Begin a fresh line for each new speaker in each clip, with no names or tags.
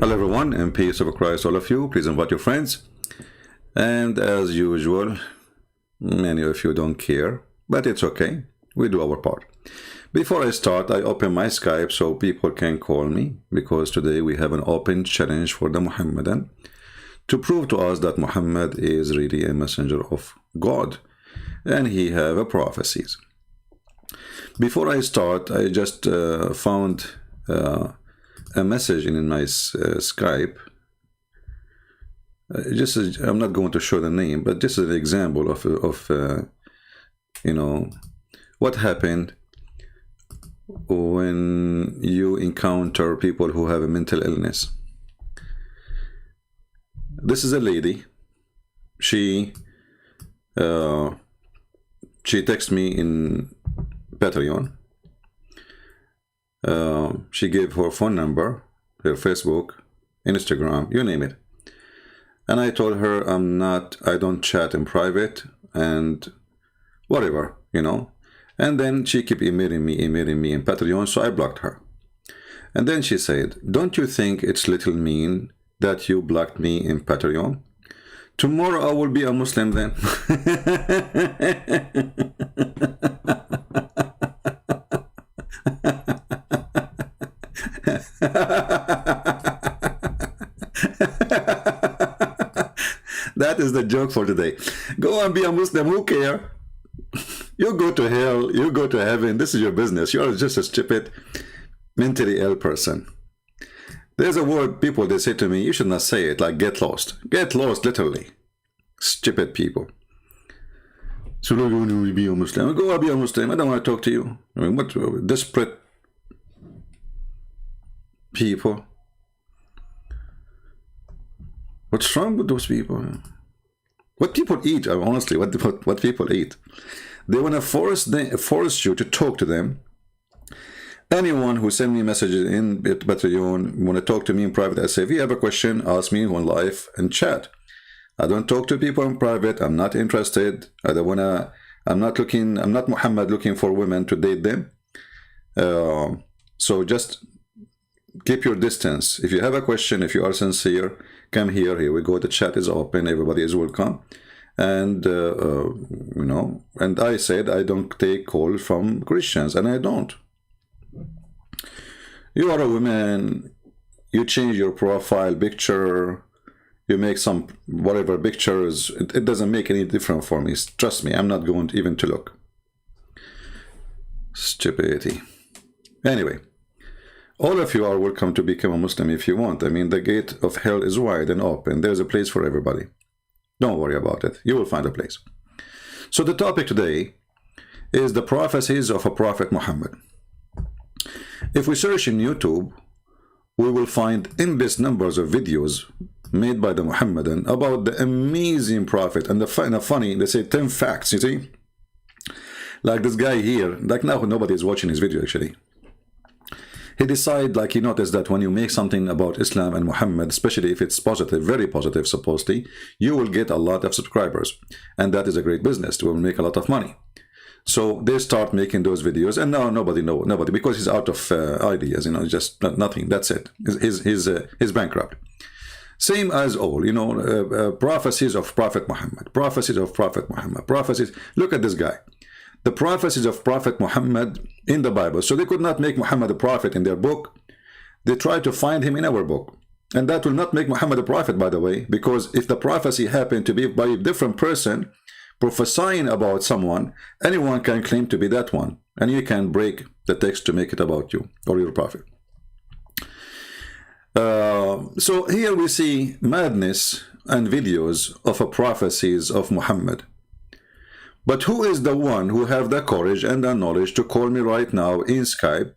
Hello everyone, and peace of Christ all of you. Please invite your friends. And as usual, many of you don't care, but it's okay. We do our part. Before I start, I open my Skype so people can call me, because today we have an open challenge for the Muhammadan to prove to us that Muhammad is really a messenger of God and he have prophecies. Before I start, I just found a message in my Skype. I'm not going to show the name, but this is an example of you know, what happened when you encounter people who have a mental illness. This is a lady. She texted me in Patreon. She gave her phone number, her Facebook, Instagram, you name it. And I told her I don't chat in private and whatever, you know. And then she kept emailing me in Patreon, so I blocked her. And then she said, "Don't you think it's little mean that you blocked me in Patreon? Tomorrow I will be a Muslim then." That is the joke for today. Go and be a Muslim, who care? You go to hell, you go to heaven, this is your business. You're just a stupid, mentally ill person. There's a word people, they say to me, you should not say it, like get lost. Get lost, literally. Stupid people. So don't want to be a Muslim. Go and be a Muslim, I don't want to talk to you. I mean, what desperate people. What's wrong with those people? What people eat, honestly, what people eat. They want to force you to talk to them. Anyone who send me messages in Patreon, want to talk to me in private, I say, if you have a question, ask me on live and chat. I don't talk to people in private. I'm not interested. I don't want to, I'm not Muhammad looking for women to date them. So just keep your distance. If you have a question, if you are sincere, come here. Here we go. The chat is open. Everybody is welcome. And, you know, and I said I don't take calls from Christians, and I don't. You are a woman. You change your profile picture. You make some whatever pictures. It doesn't make any difference for me. Trust me, I'm not going even to look. Stupidity. Anyway. All of you are welcome to become a Muslim if you want. I mean, the gate of hell is wide and open. There's a place for everybody. Don't worry about it. You will find a place. So the topic today is the prophecies of a Prophet Muhammad. If we search in YouTube, we will find endless numbers of videos made by the Muhammadan about the amazing Prophet. And the funny, they say 10 facts, you see? Like this guy here. Like now nobody is watching his video actually. He decided, like he noticed that when you make something about Islam and Muhammad, especially if it's positive, very positive supposedly, you will get a lot of subscribers. And that is a great business. We will make a lot of money. So they start making those videos, and now nobody, because he's out of ideas, you know, just nothing. That's it. He's bankrupt. Same as all, you know, prophecies of Prophet Muhammad, prophecies of Prophet Muhammad, prophecies. Look at this guy. The prophecies of Prophet Muhammad in the Bible. So they could not make Muhammad a prophet in their book. They tried to find him in our book. And that will not make Muhammad a prophet, by the way, because if the prophecy happened to be by a different person prophesying about someone, anyone can claim to be that one. And you can break the text to make it about you or your prophet. So here we see madness and videos of a prophecies of Muhammad. But who is the one who have the courage and the knowledge to call me right now in Skype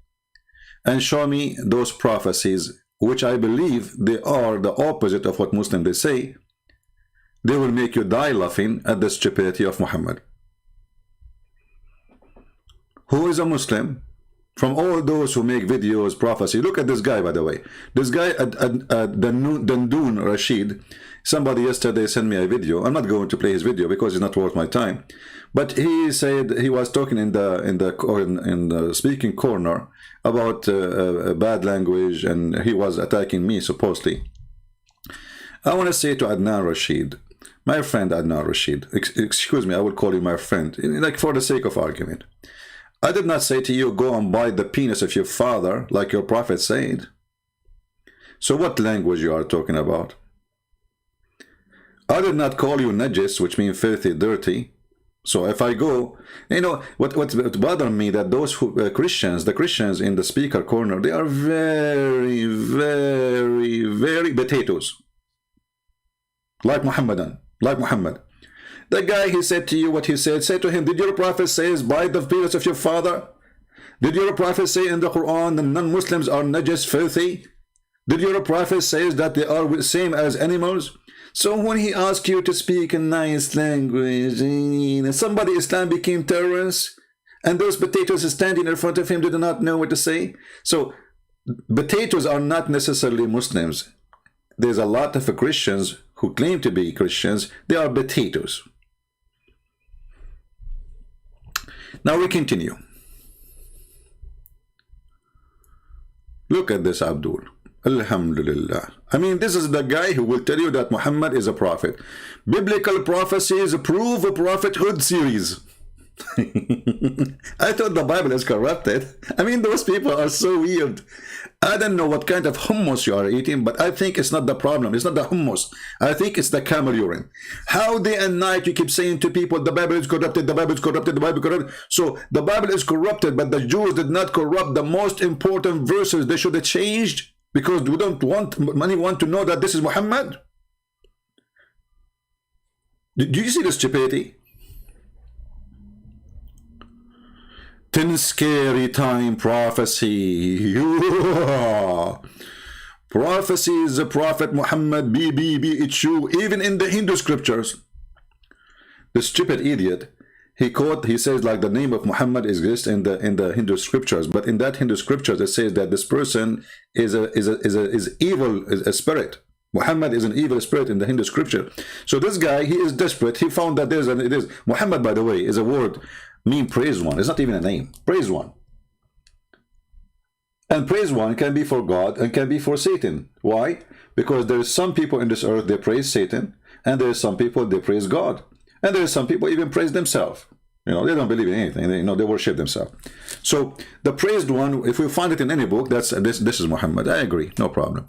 and show me those prophecies, which I believe they are the opposite of what Muslims they say? They will make you die laughing at the stupidity of Muhammad. Who is a Muslim? From all those who make videos, prophecy. Look at this guy, by the way. This guy, Dandoon Rashid, Somebody yesterday sent me a video. I'm not going to play his video because it's not worth my time. But he said he was talking in the speaking corner about bad language, and he was attacking me supposedly. I want to say to Adnan Rashid, my friend Adnan Rashid, excuse me, I will call you my friend, like for the sake of argument. I did not say to you, go and bite the penis of your father, like your prophet said. So what language you are talking about? I did not call you najis, which means filthy, dirty. So if I go, you know, what bothers me that those who, Christians, the Christians in the speaker corner, they are very, very, very potatoes. Like Muhammadan, like Muhammad. The guy, he said to you what he said. Say to him, did your prophet say, bite the penis of your father? Did your prophet say in the Quran the non-Muslims are najis, filthy? Did your prophet say that they are the same as animals? So when he asks you to speak in nice language, somebody Islam became terrorists, and those potatoes standing in front of him did not know what to say. So potatoes are not necessarily Muslims. There's a lot of Christians who claim to be Christians. They are potatoes. Now we continue. Look at this, Abdul. Alhamdulillah. I mean, this is the guy who will tell you that Muhammad is a prophet. Biblical prophecies prove a prophethood series. I thought the Bible is corrupted. I mean, those people are so weird. I don't know what kind of hummus you are eating, but I think it's not the problem. It's not the hummus. I think it's the camel urine. How day and night you keep saying to people, the Bible is corrupted, the Bible is corrupted, the Bible is corrupted. So the Bible is corrupted, but the Jews did not corrupt the most important verses. They should have changed because we don't want anyone to know that this is Muhammad. Do you see the stupidity? 10 scary time prophecy. Prophecies of Prophet Muhammad, it's true, even in the Hindu scriptures. The stupid idiot, he says like the name of Muhammad exists in the Hindu scriptures, but in that Hindu scriptures it says that this person is evil, is a spirit. Muhammad is an evil spirit in the Hindu scripture. So this guy, he is desperate. He found that Muhammad, by the way, is a word mean praise one. It's not even a name. Praise one. And praise one can be for God and can be for Satan. Why? Because there is some people in this earth, they praise Satan, and there is some people, they praise God. And there is some people even praise themselves. You know, they don't believe in anything. They worship themselves. So the praised one, if we find it in any book, this is Muhammad. I agree. No problem.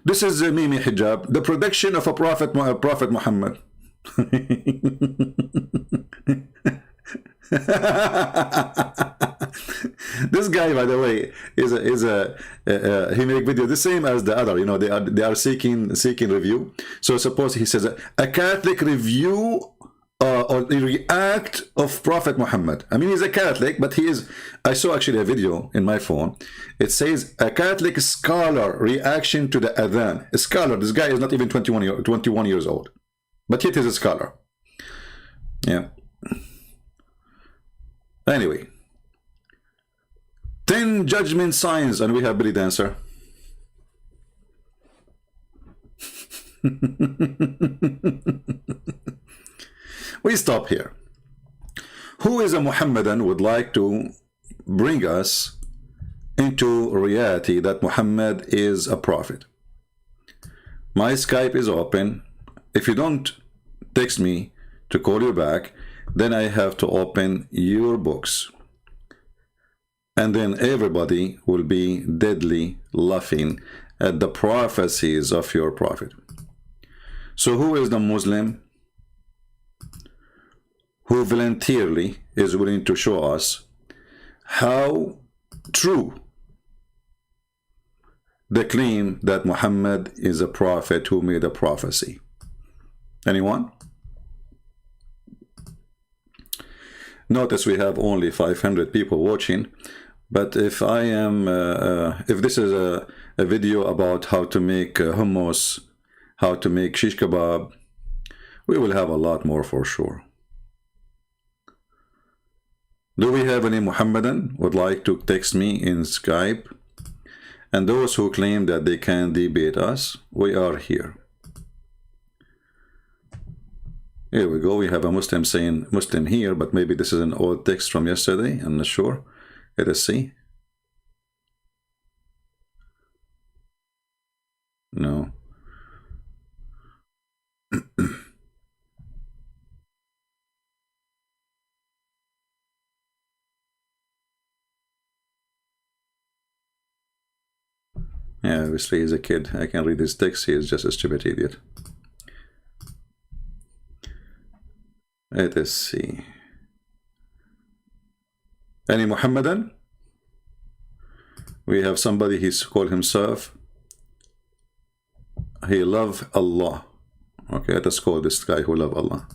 This is Mimi Hijab, the prediction of a prophet Muhammad. This guy, by the way, he make video the same as the other. You know, they are seeking review. So suppose he says a Catholic review or react of Prophet Muhammad. I mean, he's a Catholic, but he is. I saw actually a video in my phone. It says a Catholic scholar reaction to the adhan. A scholar. This guy is not even 21 years old, but yet he's a scholar. Yeah. Anyway, 10 judgment signs, and we have Billy Dancer. We stop here. Who is a Muhammadan would like to bring us into reality that Muhammad is a prophet? My Skype is open. If you don't text me to call you back, then I have to open your books. And then everybody will be deadly laughing at the prophecies of your prophet. So who is the Muslim who voluntarily is willing to show us how true the claim that Muhammad is a prophet who made a prophecy? Anyone? Notice we have only 500 people watching, but if I am, if this is a video about how to make hummus, how to make shish kebab, we will have a lot more for sure. Do we have any Muhammadan would like to text me in Skype And those who claim that they can debate us, we are here. Here we go. We have a Muslim saying Muslim here, but maybe this is an old text from yesterday. I'm not sure. Let us see. No. Yeah, obviously he's a kid. I can read his text. He is just a stupid idiot. Let us see. Any Muhammadan? We have somebody, he's called himself, he love Allah. Okay, let us call this guy who love Allah.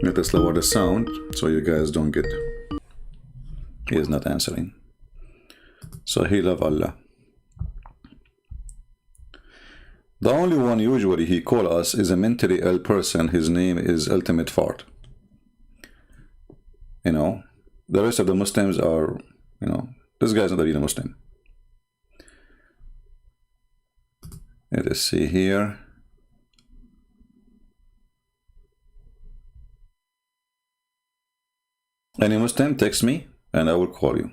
Let us lower the sound so you guys don't get. He is not answering. So he love Allah. The only one usually he call us is a mentally ill person. His name is Ultimate Fart. You know, the rest of the Muslims are, you know, this guy's not really a Muslim. Let us see here. Any Muslim, text me and I will call you.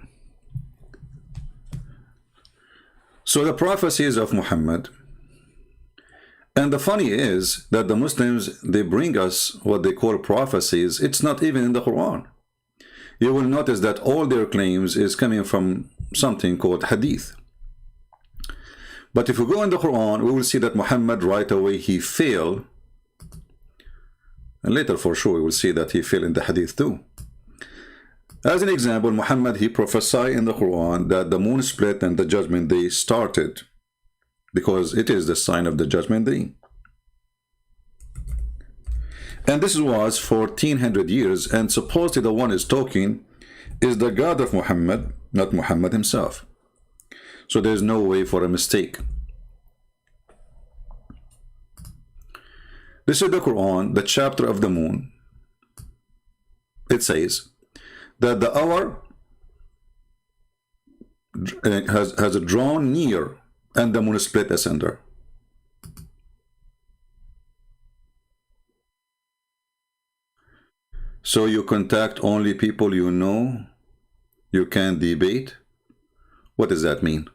So the prophecies of Muhammad, and the funny is that the Muslims, they bring us what they call prophecies. It's not even in the Quran. You will notice that all their claims is coming from something called hadith. But if we go in the Quran, we will see that Muhammad right away, he failed. And later for sure, we will see that he failed in the hadith too. As an example, Muhammad, he prophesied in the Quran that the moon split and the judgment day started, because it is the sign of the judgment day. And this was 1400 years, and supposedly the one is talking is the God of Muhammad, not Muhammad himself. So there's no way for a mistake. This is the Quran, the chapter of the moon. It says that the hour has drawn near and the moon split asunder. So you contact only people you know, you can debate. What does that mean?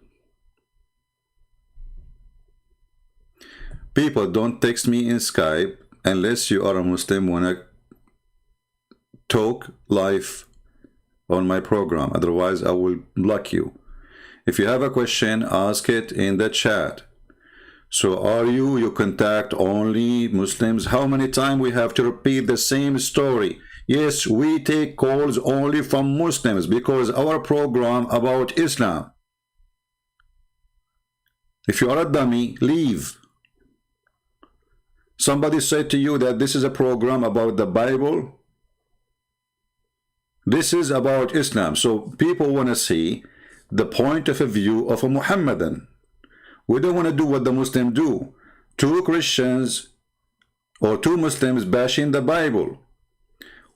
People, don't text me in Skype unless you are a Muslim, wanna talk live on my program. Otherwise, I will block you. If you have a question, ask it in the chat. So are you contact only Muslims? How many times we have to repeat the same story? Yes, we take calls only from Muslims because our program about Islam. If you are a dummy, leave. Somebody said to you that this is a program about the Bible. This is about Islam. So people want to see the point of view of a Muhammadan. We don't want to do what the Muslims do. Two Christians or two Muslims bashing the Bible.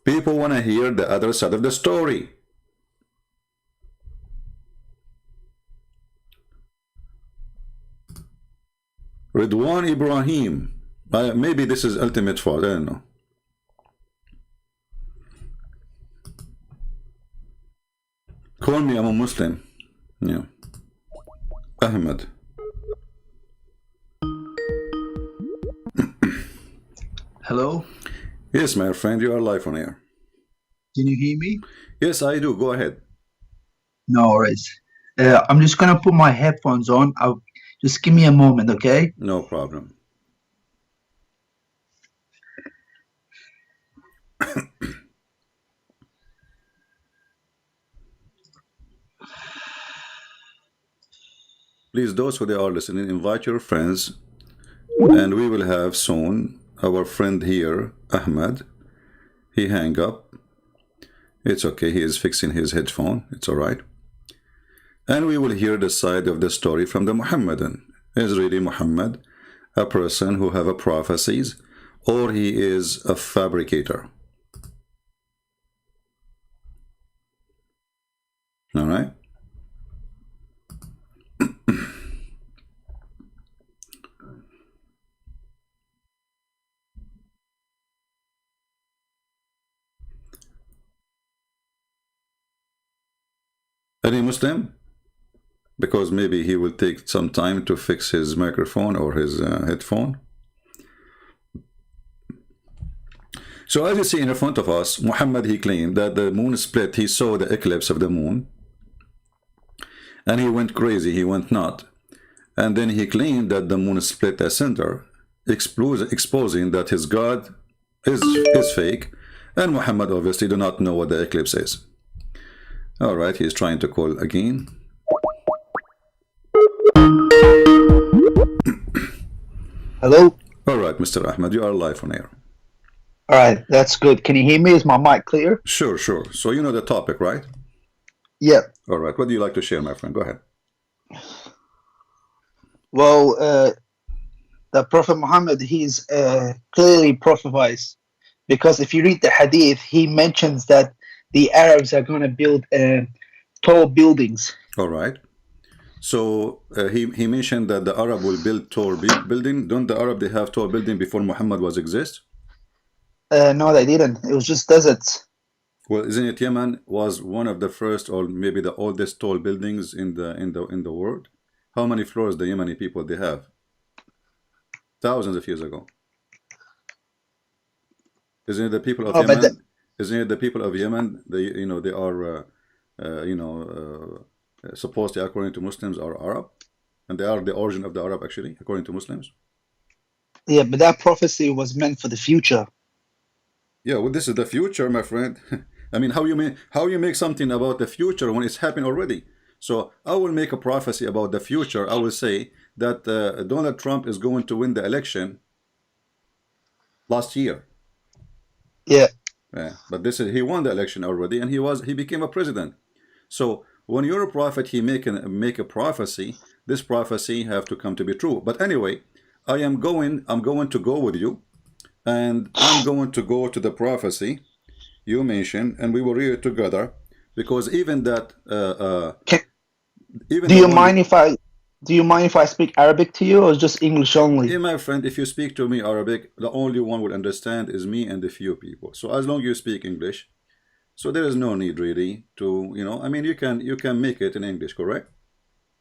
People want to hear the other side of the story. Ridwan Ibrahim. Maybe this is Ultimate Fault. I don't know. Call me, I'm a Muslim. Yeah. Ahmed.
Hello?
Yes, my friend, you are live on air.
Can you hear me?
Yes, I do. Go ahead.
No worries. I'm just going to put my headphones on. Just give me a moment, okay?
No problem. Please, those who they are listening, invite your friends, and we will have soon our friend here, Ahmed, he hang up. It's okay, he is fixing his headphone. It's all right. And we will hear the side of the story from the Muhammadan. Is really Muhammad a person who have a prophecies, or he is a fabricator? All right. Any Muslim? Because maybe he will take some time to fix his microphone or his headphone. So as you see in front of us, Muhammad, he claimed that the moon split. He saw the eclipse of the moon, and he went crazy, he went nuts. And then he claimed that the moon split the center, exposing that his God is fake, and Muhammad obviously do not know what the eclipse is. All right, he's trying to call again.
Hello?
All right, Mr. Ahmed, you are live on air.
All right, that's good. Can you hear me? Is my mic clear?
Sure, sure. So you know the topic, right?
Yeah.
All right, what do you like to share, my friend? Go ahead.
Well, the Prophet Muhammad, he's clearly prophesied, because if you read the hadith, he mentions that the Arabs are going to build tall buildings.
All right. So he mentioned that the Arab will build tall building. Don't the Arab, they have tall building before Muhammad was exist?
No, they didn't. It was just deserts.
Well, isn't it Yemen was one of the first, or maybe the oldest tall buildings in the world? How many floors the Yemeni people they have? Thousands of years ago. Isn't it the people of Yemen? Isn't it the people of Yemen? They they are supposedly, according to Muslims, are Arab, and they are the origin of the Arab, actually, according to Muslims.
Yeah, but that prophecy was meant for the future.
Yeah, well, this is the future, my friend. I mean, how you make something about the future when it's happened already? So I will make a prophecy about the future. I will say that Donald Trump is going to win the election last year.
Yeah.
Yeah, but he won the election already, and he became a president. So when you're a prophet, he make a prophecy. This prophecy have to come to be true. But anyway, I'm going to go with you, and I'm going to go to the prophecy you mentioned, and we will read it together, because even that
do you mind if I speak Arabic to you, or just English only?
Yeah, my friend, if you speak to me Arabic, the only one will understand is me and a few people. So as long as you speak English, so there is no need really to, I mean, you can make it in English, correct?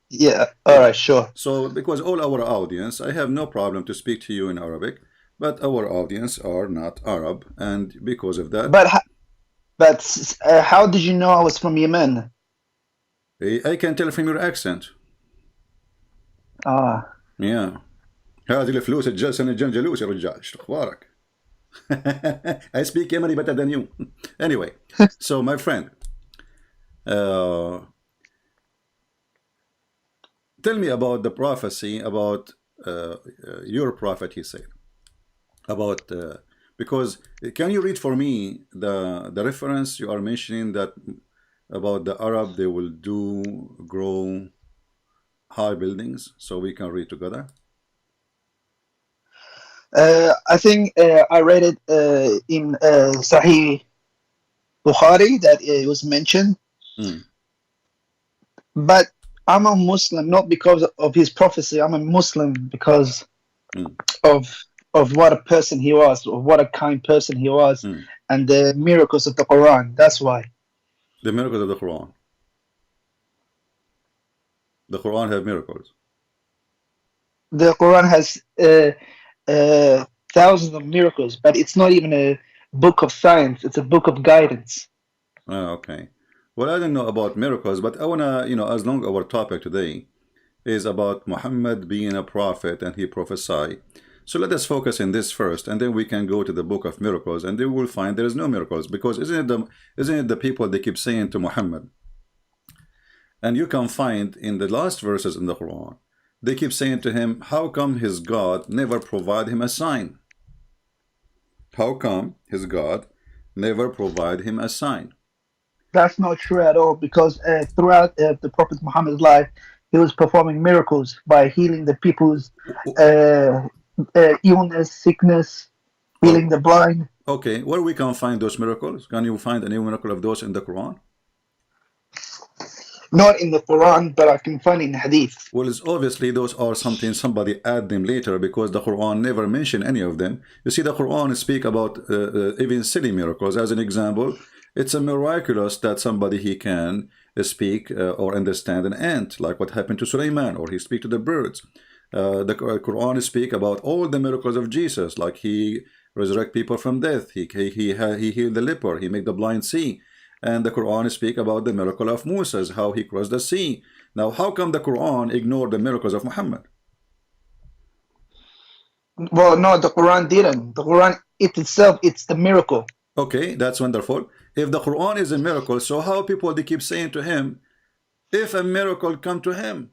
Yeah, all right, sure.
So because all our audience, I have no problem to speak to you in Arabic, but our audience are not Arab, and because of that.
But how did you know I was from Yemen?
I can tell from your accent. Yeah. هذه الفلوس الجلسة الجنجلوس يا رجال، شو اخبارك؟ I speak Yemeni better than you. Anyway, so my friend, tell me about the prophecy about your prophet, he said. About because can you read for me the reference you are mentioning, that about the Arab, they will grow high buildings, so we can read together?
I think I read it in Sahih Bukhari that it was mentioned. But I'm a Muslim not because of his prophecy. I'm a Muslim because of what a person he was, or what a kind person he was, and the miracles of the Quran. That's why.
The miracles of the Quran. The Quran have miracles.
The Quran has thousands of miracles, but it's not even a book of science. It's a book of guidance.
Okay. Well, I don't know about miracles, but I wanna, as long as our topic today is about Muhammad being a prophet and he prophesied, so let us focus in this first, and then we can go to the book of miracles, and then we'll find there is no miracles, because isn't it the people they keep saying to Muhammad? And you can find in the last verses in the Quran, they keep saying to him, how come his God never provide him a sign? How come his God never provide him a sign?
That's not true at all because throughout the Prophet Muhammad's life, he was performing miracles by healing the people's uh, illness, sickness, healing
Oh,
the blind.
okay. Where we can find those miracles? Can you find any miracle of those in the Quran?
Not in the Quran, but I can find in Hadith.
Well, it's obviously those are something somebody add them later because the Quran never mentioned any of them. You see, the Quran speak about even silly miracles. As an example, it's a miraculous that somebody he can speak or understand an ant, like what happened to Sulaiman, or he speak to the birds. The Quran speak about all the miracles of Jesus, like he resurrect people from death, he healed the leper, he made the blind see. And the Quran speak about the miracle of Moses, how he crossed the sea. Now, how come the Quran ignored the miracles of Muhammad?
Well, no, the Quran didn't. The Quran it itself, it's the miracle.
Okay, that's wonderful. If the Quran is a miracle, so how people they keep saying to him, if a miracle come to him?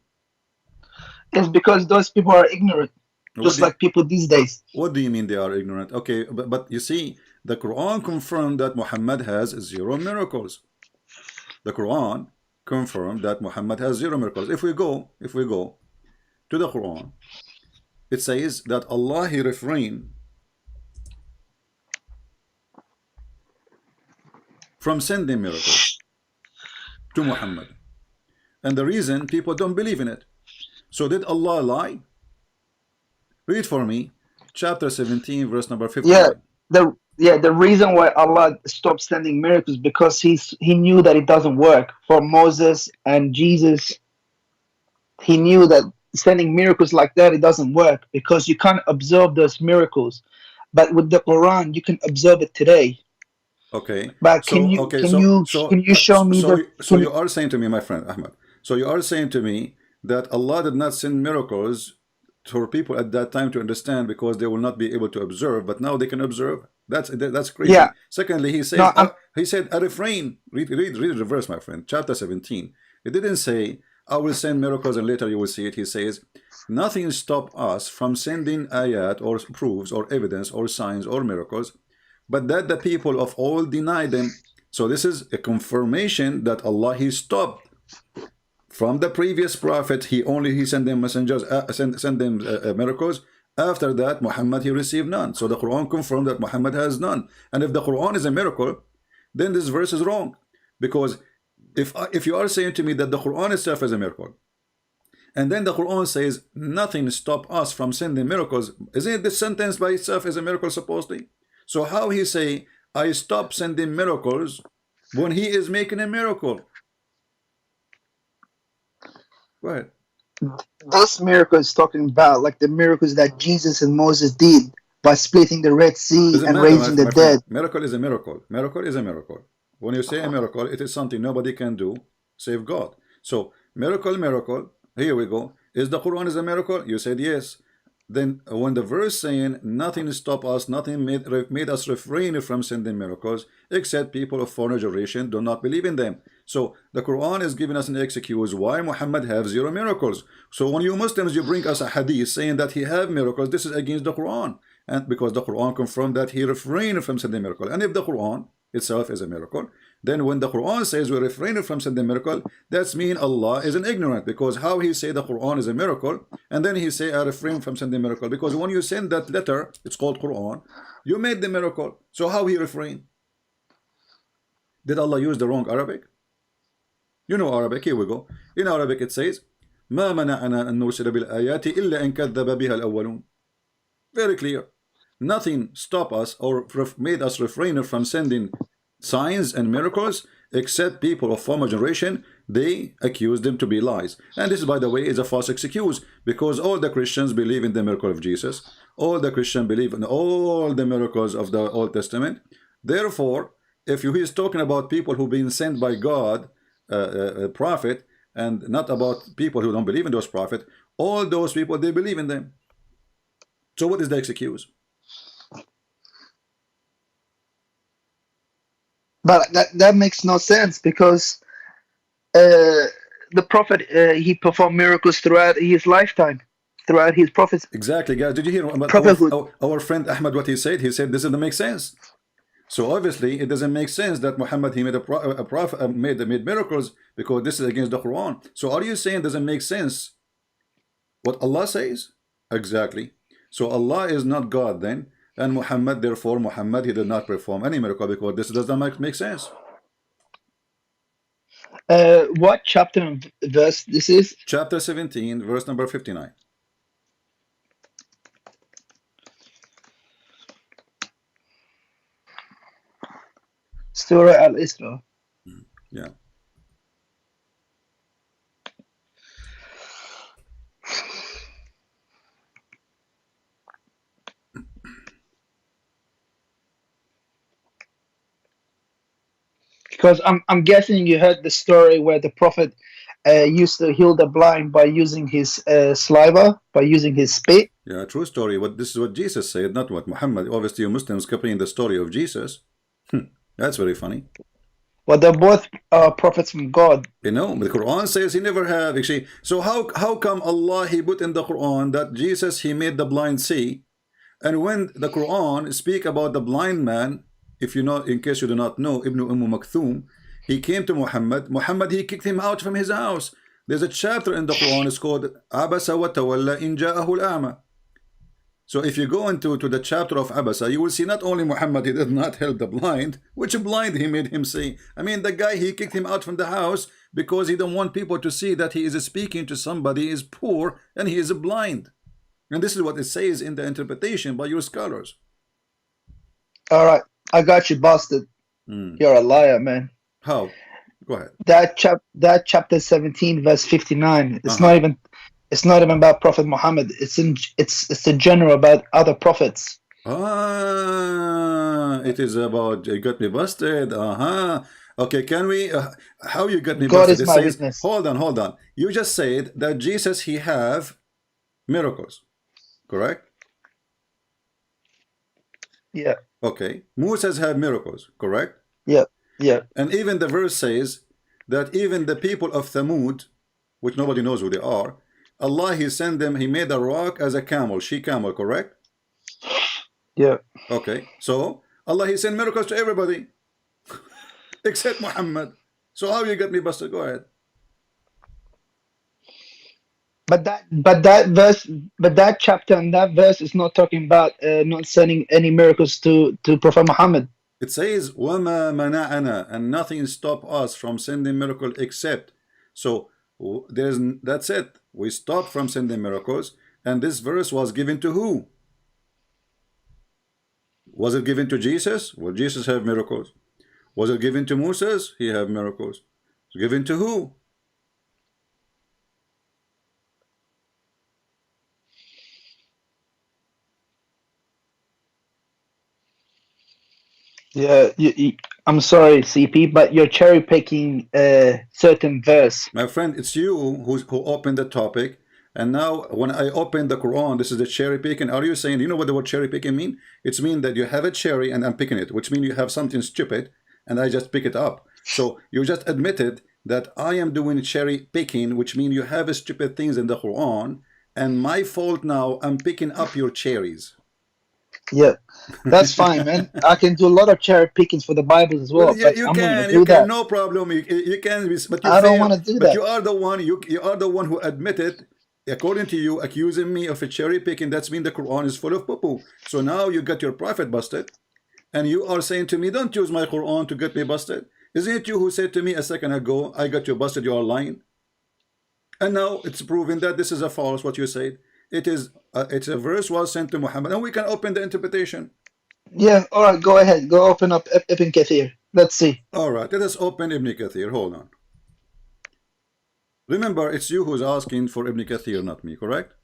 It's because those people are ignorant,
What
just
do you,
like people these days.
what do you mean they are ignorant? Okay, but you see, the Quran confirmed that Muhammad has zero miracles. The Quran confirmed that Muhammad has zero miracles. If we go to the Quran, it says that Allah he refrained from sending miracles to Muhammad. And the reason people don't believe in it. So did Allah lie? Read for me chapter 17 verse number
Yeah,
59.
the reason why Allah stopped sending miracles because he knew that it doesn't work for Moses and Jesus. He knew that sending miracles like that it doesn't work because you can't observe those miracles. But with the Quran, you can observe it today.
Okay.
But
So okay, so
can
so
you show me
so
the
so
can
you are saying to me, my friend Ahmed, so you are saying to me that Allah did not send miracles for people at that time to understand because they will not be able to observe, but now they can observe. That's
yeah,
crazy. Secondly, he
no,
says
I'm
he said a refrain. Read the verse, my friend. Chapter 17. It didn't say I will send miracles and later you will see it. He says nothing stop us from sending ayat or proofs or evidence or signs or miracles, but that the people of all deny them. So this is a confirmation that Allah he stopped from the previous prophet. He sent them messengers, send them miracles. After that, Muhammad he received none. So the Quran confirmed that Muhammad has none. And if the Quran is a miracle, then this verse is wrong, because if you are saying to me that the Quran itself is a miracle, and then the Quran says nothing stop us from sending miracles, isn't this sentence by itself is a miracle supposedly? So how he say I stop sending miracles when he is making a miracle? Go ahead.
this miracle is talking about like the miracles that Jesus and Moses did by splitting the Red Sea
Doesn't
and
matter,
raising the
my friend.
dead.
Miracle is a miracle. Miracle is a miracle. When you say a miracle, it is something nobody can do save God. So miracle. Here we go. Is the Quran is a miracle? You said yes. Then when the verse saying nothing stop us, nothing made us refrain from sending miracles, except people of foreign generation do not believe in them. So the Quran is giving us an excuse why Muhammad have zero miracles. So when you Muslims you bring us a hadith saying that he have miracles, this is against the Quran. And because the Quran confirmed that he refrained from sending miracle. And if the Quran itself is a miracle, then when the Quran says we refrain from sending miracle, that's mean Allah is an ignorant, because how he say the Quran is a miracle and then he say I refrain from sending miracle, because when you send that letter, it's called Quran, you made the miracle. So how he refrain? Did Allah use the wrong Arabic? You know Arabic. Here we go. In Arabic it says ما منعنا أن نرسل بالآيات إلا أن كذب بها الأولون. Very clear. Nothing stopped us or made us refrain from sending signs and miracles except people of former generation. They accused them to be lies. And this, by the way, is a false excuse, because all the Christians believe in the miracle of Jesus. All the Christians believe in all the miracles of the Old Testament. Therefore, if he's talking about people who've been sent by God, a prophet, and not about people who don't believe in those prophets, all those people, they believe in them. So what is the excuse?
But that makes no sense because the Prophet he performed miracles throughout his lifetime. throughout his
Exactly, guys. Did you hear about
prophethood.
our friend Ahmad what he said? He said this doesn't make sense. So obviously it doesn't make sense that Muhammad he made a prophet made miracles because this is against the Quran. So are you saying it doesn't make sense what Allah says? Exactly. So Allah is not God then, and Muhammad therefore Muhammad he did not perform any miracle because this does not make sense.
What chapter and verse this is?
Chapter 17, verse number 59.
Surah Al-Isra.
Yeah.
Because I'm guessing you heard the story where the prophet used to heal the blind by using his saliva, by using his spit.
Yeah, true story. What this is what Jesus said, not what Muhammad. Obviously, you Muslims copying the story of Jesus. That's very funny.
Well, they're both prophets from God.
You know, the Quran says he never have actually. So how come Allah he put in the Quran that Jesus he made the blind see, and when the Quran speak about the blind man, if you know, in case you do not know, Ibn Maktoum, he came to Muhammad. Muhammad he kicked him out from his house. There's a chapter in the Quran. It's called Abasa wa Tawalla in Ja'ahu al-A'ma. So if you go into the chapter of Abasa, you will see not only Muhammad, he did not help the blind, which blind he made him see. I mean, the guy, he kicked him out from the house because he don't want people to see that he is speaking to somebody is poor and he is blind. And this is what it says in the interpretation by your scholars.
All right, I got you busted. You're a liar, man.
How? Go ahead.
That chapter 17, verse 59. It's not even. It's not even about Prophet Muhammad. It's in general about other prophets.
It is about you got me busted. Okay, can we? How you got me
God
busted?
is my witness.
Hold on. You just said that Jesus he have miracles, correct?
Yeah.
Okay. Moses have miracles, correct?
Yeah. Yeah.
And even the verse says that even the people of Thamud, which nobody knows who they are, Allah he sent them, he made a rock as a camel, she camel, correct?
Yeah.
Okay, so Allah he sent miracles to everybody except Muhammad. So how you got me busted? Go ahead.
But that chapter and that verse is not talking about not sending any miracles to Prophet Muhammad.
It says وَمَا مَنَعَنَا, and nothing stop us from sending miracle except. So that's it. We stopped from sending miracles, and this verse was given to who? Was it given to Jesus? Well, Jesus have miracles. Was it given to Moses? He have miracles. Given to who?
Yeah, I'm sorry, CP, but you're cherry picking a certain verse.
My friend, it's you who opened the topic. And now when I open the Quran, this is the cherry picking. Are you saying, you know what the word cherry picking mean? It's mean that you have a cherry and I'm picking it, which means you have something stupid and I just pick it up. So you just admitted that I am doing cherry picking, which means you have stupid things in the Quran, and my fault now, I'm picking up your cherries.
Yeah, that's fine, man. I can do a lot of cherry pickings for the Bible as well.
Well, yeah,
but
you
I'm
can,
not gonna do that.
no problem. You can, but you
I don't
fail.
want to do
But
that.
you are the one. You are the one who admitted, according to you, accusing me of a cherry picking. That's mean the Quran is full of poo-poo. So now you got your prophet busted, and you are saying to me, "Don't use my Quran to get me busted." Isn't it you who said to me a second ago, "I got you busted. You are lying." And now it's proven that this is a false. What you said. It's a verse was sent to Muhammad, and we can open the interpretation.
Yeah, all right, go ahead. Go open up Ibn Kathir. Let's see.
All right, let us open Ibn Kathir. Hold on. Remember, it's you who's asking for Ibn Kathir, not me, correct?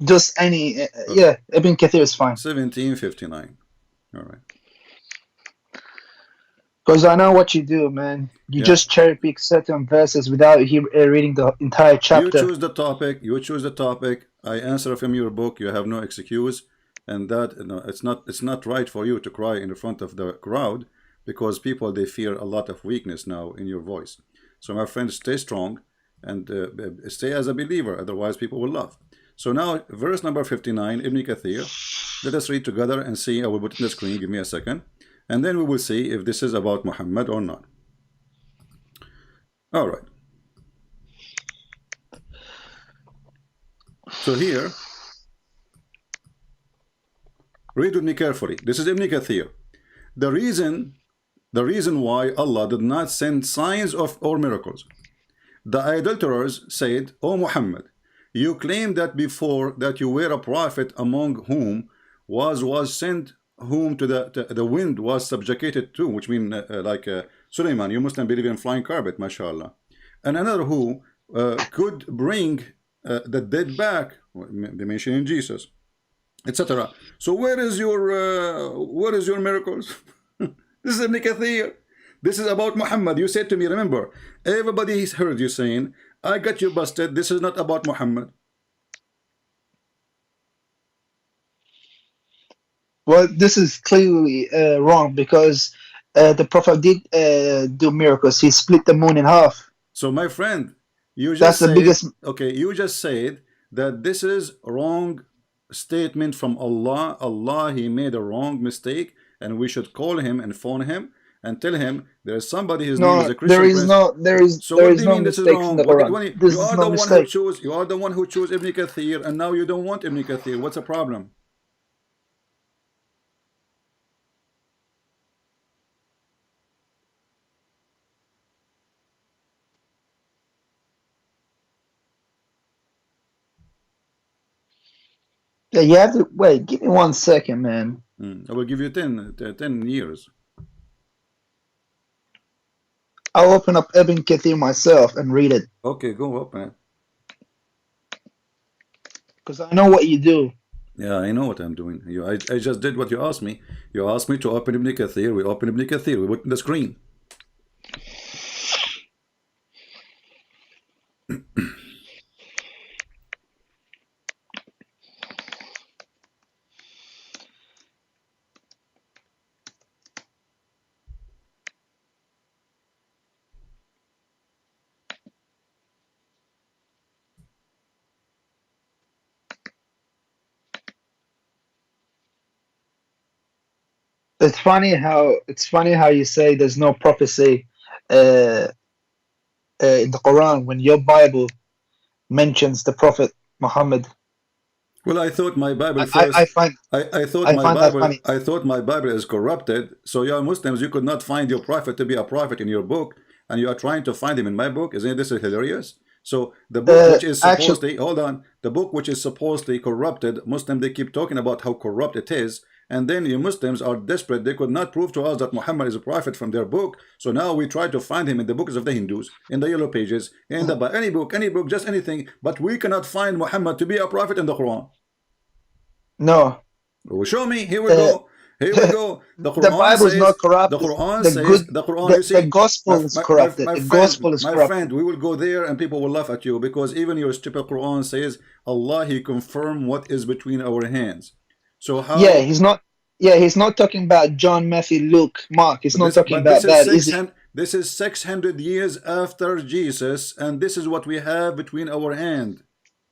Just any, yeah, Ibn Kathir is fine.
1759. All right.
Because I know what you do, man. You just cherry pick certain verses without reading the entire chapter.
You choose the topic. You choose the topic. I answer from your book. You have no excuse, and that it's not right for you to cry in front of the crowd because people they fear a lot of weakness now in your voice. So my friend, stay strong. and stay as a believer. Otherwise, people will laugh. So now, verse number 59, Ibn Kathir. Let us read together and see. I will put it in the screen. Give me a second. And then we will see if this is about Muhammad or not. All right. So here, read with me carefully. This is Ibn Kathir. The reason why Allah did not send signs of or miracles. The idolaters said, O Muhammad, you claim that before that you were a prophet among whom was sent, whom to the wind was subjugated to, which means Suleiman, you Muslim believe in flying carpet, mashallah. And another who could bring the dead back, they mention Jesus, etc. So where is your miracles? This is Ibn Kathir. This is about Muhammad. You said to me, remember, everybody has heard you saying, I got you busted. This is not about Muhammad.
Well, this is clearly wrong because the Prophet did do miracles. He split the moon in half.
So my friend, you
That's
just
the
said,
biggest.
okay, you just said that this is wrong statement from Allah. Allah, he made a wrong mistake, and we should call him and phone him and tell him there is somebody, his name is
No,
a Christian prince. So
there
what
is
do you
no
mean this is
mistakes in
wrong?
the Quran. This
You
is
are
no
the one who
mistake.
chose, you are the one who chose Ibn Kathir, and now you don't want Ibn Kathir. What's the problem?
Yeah, you have to wait. Give me 1 second, man.
I will give you 10 years.
I'll open up Ibn Kathir myself and read it
Okay, go up, man.
because I know what you do.
Yeah, I know what I'm doing. I just did what you asked me. You asked me to open Ibn Kathir. We open Ibn Kathir. We put in the screen.
It's funny how you say there's no prophecy uh, in the Quran when your Bible mentions the Prophet Muhammad.
Well, I thought my Bible
I
first.
find
I thought
I
my
find that
Bible.
funny.
I thought my Bible is corrupted. So you Muslims, you could not find your prophet to be a prophet in your book, and you are trying to find him in my book. Isn't this hilarious? So the book which is
Actually,
supposedly, hold on, the book which is supposedly corrupted, Muslim, they keep talking about how corrupt it is, and then you Muslims are desperate. They could not prove to us that Muhammad is a prophet from their book. So now we try to find him in the books of the Hindus, in the yellow pages, in the any book, just anything. But we cannot find Muhammad to be a prophet in the Quran.
no.
Well, show me. Here we
Uh,
go. Here we go. The
the
Quran
Bible is
says.
not
The
corrupted.
Quran
The
says.
good,
The Quran. You
the
see,
gospel is corrupted. The gospel is
my
corrupted.
friend. We will go there, and people will laugh at you because even your stupid Quran says Allah He confirmed what is between our hands. So
Yeah,
how?
he's not. Yeah, he's not talking about John, Matthew, Luke, Mark. He's not talking
But this
about
is
that, is he?
600. This is 600 years after Jesus, and this is what we have between our hand.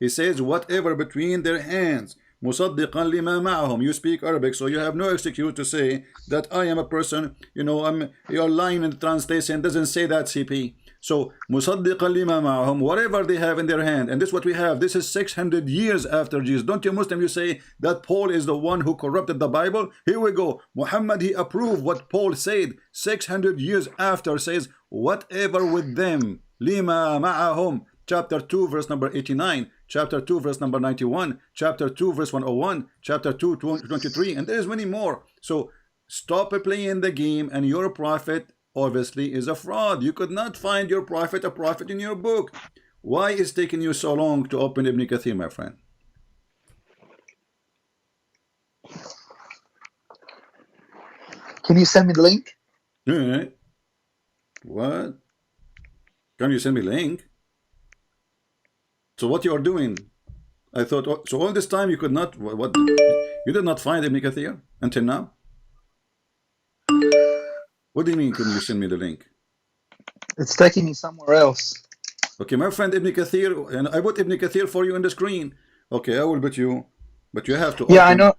He says, whatever between their hands. مصدقا لما معهم. You speak Arabic, so you have no excuse to say that I am a person, you're lying in the translation, doesn't say that, CP. So مصدقا لما معهم, whatever they have in their hand, and this is what we have. This is 600 years after Jesus. Don't you Muslim, you say that Paul is the one who corrupted the Bible? Here we go. Muhammad, he approved what Paul said 600 years after, says whatever with them. لما معهم. Chapter 2 verse number 89, chapter 2 verse number 91, chapter 2 verse 101, chapter 2 23, and there's many more. So stop playing the game, and your prophet obviously is a fraud. You could not find your prophet a prophet in your book. Why is it taking you so long to open Ibn Kathir, my friend?
Can you send me the link?
What? Can you send me a link? So what you are doing? I thought, so all this time you could not, what you did not find Ibn Kathir until now? What do you mean, can you send me the link?
It's taking me somewhere else.
Okay, my friend Ibn Kathir, and I put Ibn Kathir for you on the screen. Okay, I will put you, but you have to
Yeah, I
open.
know.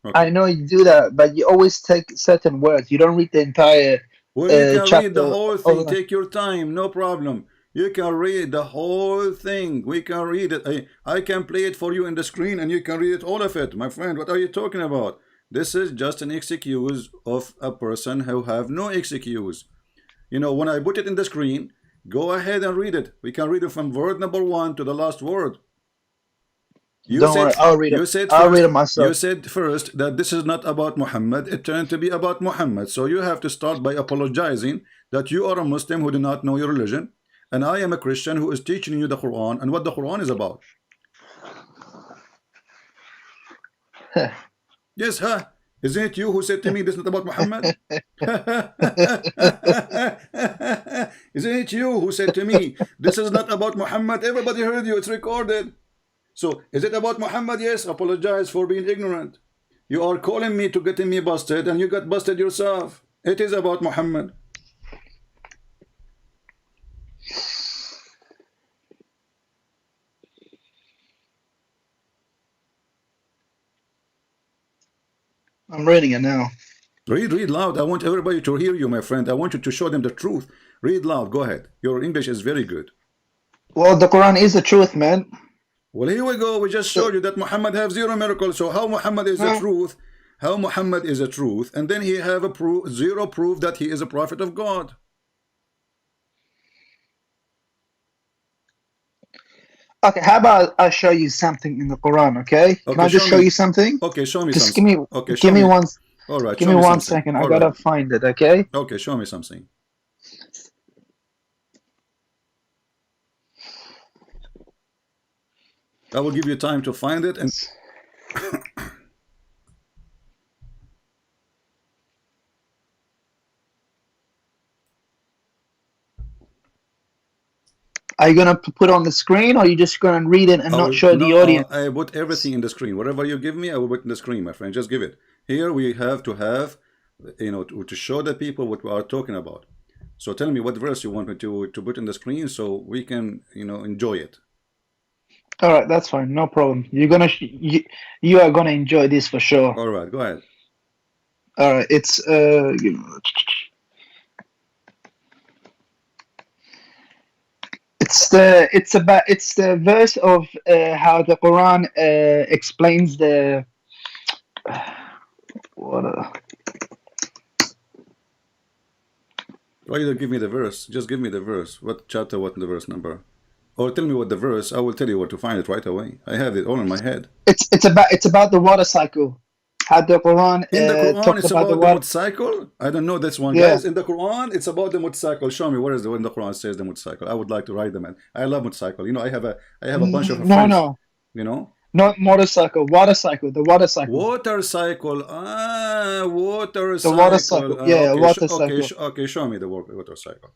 Okay.
I know you do that, but you always take certain words. You don't read the entire
Well, you can read the
chapter.
whole thing.
Of,
Take your time, no problem. You can read the whole thing. We can read it. I can play it for you in the screen and you can read it, all of it. My friend, what are you talking about? This is just an excuse of a person who have no excuse. You know, when I put it in the screen, go ahead and read it. We can read it from word number one to the last word. You
don't worry,
said
I'll read it.
you said
I'll read
first
it
you
myself.
said first that this is not about Muhammad. It turned to be about Muhammad. So you have to start by apologizing that you are a Muslim who do not know your religion, and I am a Christian who is teaching you the Quran and what the Quran is about. Yes, huh? Isn't it you who said to me this is not about Muhammad? Isn't it you who said to me this is not about Muhammad? Everybody heard you. It's recorded. So, is it about Muhammad? Yes, apologize for being ignorant. You are calling me to getting me busted, and you got busted yourself. It is about Muhammad.
I'm reading it now.
Read loud. I want everybody to hear you, my friend. I want you to show them the truth. Read loud. Go ahead. Your English is very good.
Well, the Quran is the truth, man.
Well, here we go. We just
So,
showed you that Muhammad have zero miracles. So how Muhammad is the
no.
truth? How Muhammad is the truth? And then he have a proof, zero proof that he is a prophet of God.
Okay, how about I show you something in the Quran? Okay, can
Okay,
I just
show
show
me.
you something?
Okay, show me
Just
something. Okay, show me. All right,
give
show
me
me
one
something.
second. I
All right.
gotta find it. Okay.
Okay, show me something. I will give you time to find it. And
Are you gonna put on the screen, or are you just gonna read it and
I
not
will
show the
no.
audience?
I put everything in the screen. Whatever you give me, I will put in the screen, my friend. Just give it. Here we have to have, to show the people what we are talking about. So tell me what verse you want me to put in the screen so we can, enjoy it.
All right, that's fine. No problem. You are gonna enjoy this for sure.
All right, go ahead.
All right, it's the verse of how the Quran explains the what
Why you don't give me the verse? Just give me the verse. What chapter? What the verse number? Or tell me what the verse. I will tell you where to find it right away. I have it all in my head.
it's about the water cycle. How the Quran
In the Quran,
talks
it's
about the
about the
water.
motorcycle. I don't know this one,
Yeah.
guys. In the Quran, it's about the motorcycle. Show me where is the when the Quran says the motorcycle. I would like to ride them. And I love motorcycle. I have a bunch of
No,
friends.
no,
You know,
not motorcycle. Water cycle. The water cycle.
water cycle. Water
The water
cycle.
cycle. Yeah,
Okay,
water
okay,
cycle.
okay. Show me the water cycle.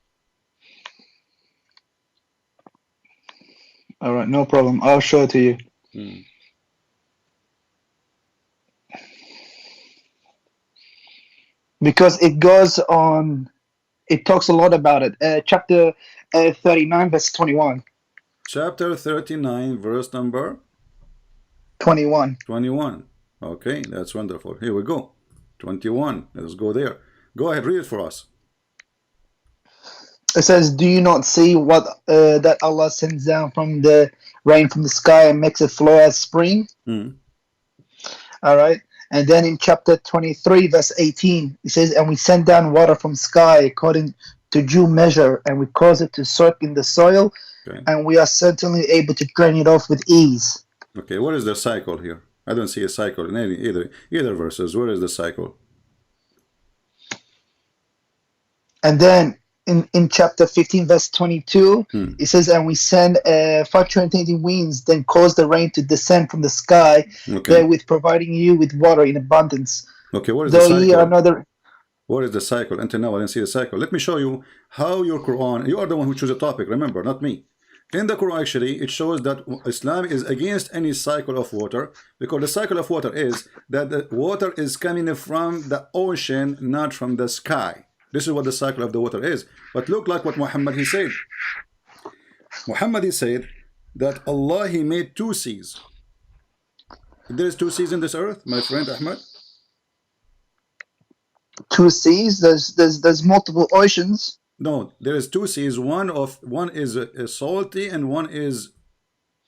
All right, no problem. I'll show it to you.
Hmm.
Because it goes on. It talks a lot about it. Chapter 39, verse 21.
Chapter 39, verse number
21.
21. Okay, that's wonderful. Here we go. 21. Let's go there. Go ahead, read it for us.
It says, "Do you not see what that Allah sends down from the rain from the sky and makes it flow as spring?"
Hmm.
All right. And then in chapter 23, verse 18, it says, "And we send down water from sky according to due measure, and we cause it to soak in the soil,
Okay.
and we are certainly able to drain it off with ease."
Okay, what is the cycle here? I don't see a cycle in either verses. Where is the cycle?
And then in chapter 15, verse 22,
Hmm.
it says, "And we send fluctuating winds, then cause the rain to descend from the sky,
Okay.
therewith providing you with water in abundance.
Okay, what is the
Though ye are
cycle?
another."
What is the cycle? Until now, I didn't see the cycle. Let me show you how your Quran. You are the one who chose the topic. Remember, not me. In the Quran, actually, it shows that Islam is against any cycle of water because the cycle of water is that the water is coming from the ocean, not from the sky. This is what the cycle of the water is. But look like what Muhammad he said. Muhammad, he said that Allah, he made two seas. There's two seas in this earth, my friend Ahmad.
Two seas. There's multiple oceans.
No, there is two seas. One is salty and one is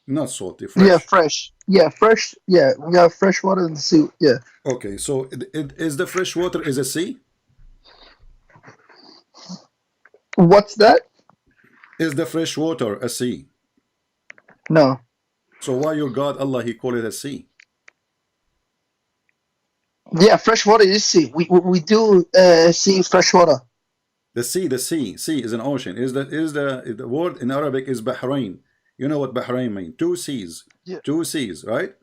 not salty,
Yeah,
fresh.
fresh. Yeah, fresh. Yeah, we have fresh water in the sea. Yeah.
Okay, so it is the fresh water is a sea?
What's that?
Is the fresh water a sea?
No.
So why your God Allah he call it a sea?
Yeah, fresh water is sea. We do see fresh water.
The sea is an ocean. The word in Arabic is Bahrain. You know what Bahrain mean? Two seas.
Yeah.
Two seas, right?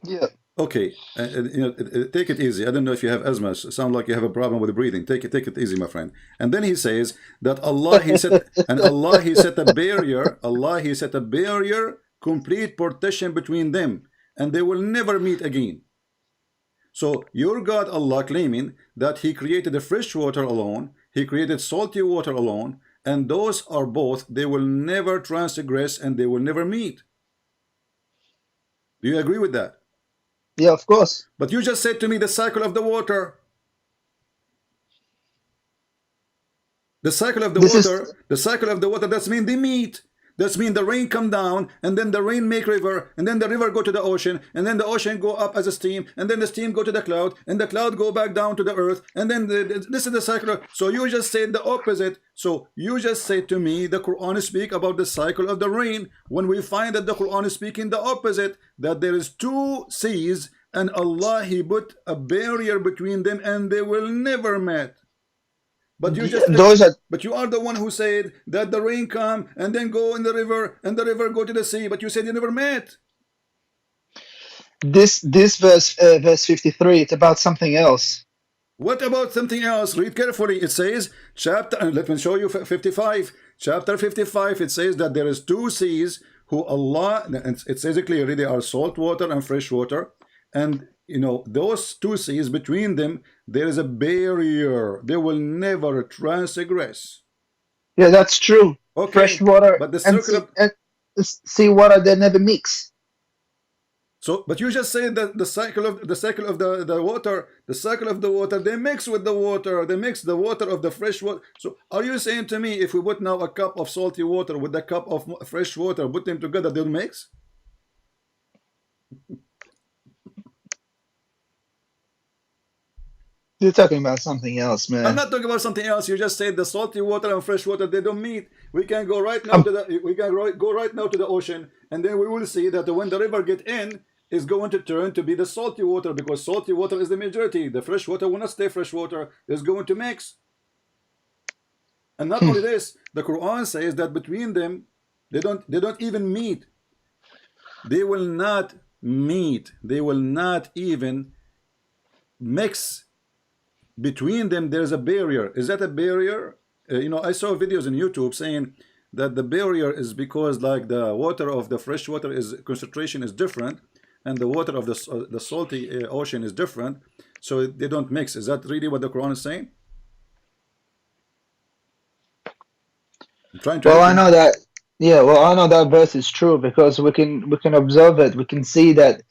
Yeah.
Okay, take it easy. I don't know if you have asthma. Sound like you have a problem with breathing. Take it easy, my friend. And then he says that Allah he set a barrier. Allah he set a barrier, complete partition between them, and they will never meet again. So your God Allah claiming that He created the fresh water alone, He created salty water alone, and those are both. They will never transgress and they will never meet. Do you agree with that?
Yeah, of course.
But you just said to me the cycle of the water. The cycle of the
This is
water, the cycle of the water, that's mean they meet. That's mean the rain come down, and then the rain make river, and then the river go to the ocean, and then the ocean go up as a steam, and then the steam go to the cloud, and the cloud go back down to the earth, and then this is the cycle. So you just said the opposite. So you just said to me the Quran speak about the cycle of the rain, when we find that the Quran is speaking the opposite, that there is two seas, and Allah he put a barrier between them, and they will never meet. But
those are
but you are the one who said that the rain come and then go in the river and the river go to the sea. But you said you never met.
this verse 53. It's about something else.
What about something else? Read carefully. It says chapter. Let me show you 55. Chapter 55. It says that there is two seas who Allah. And it says it clearly. They are salt water and fresh water, and you know those two seas between them. There is a barrier. They will never transgress.
Yeah, that's true. Fresh
Okay,
water
but the
and
circle of
sea water, they never mix.
so, but you just said that the cycle of the water, the cycle of the water, they mix with the water. They mix the water of the fresh water. So, are you saying to me if we put now a cup of salty water with a cup of fresh water, put them together, they'll mix?
You're talking about something else,
I'm
man.
not talking about something else. You just said the salty water and fresh water they don't meet. We can go right now
Um,
to go right now to the ocean, and then we will see that when the river get in, is going to turn to be the salty water because salty water is the majority. The fresh water will not stay fresh water. It's going to mix. And not only this, the Quran says that between them, they don't even meet. They will not meet. They will not even mix. Between them there's a barrier. Is that a barrier? I saw videos on YouTube saying that the barrier is because like the water of the fresh water is concentration is different, and the water of the salty ocean is different, so they don't mix. Is that really what the Quran is saying? I'm trying to
well,
help
I
you.
know that. Yeah, well, I know that verse is true because we can observe it. We can see that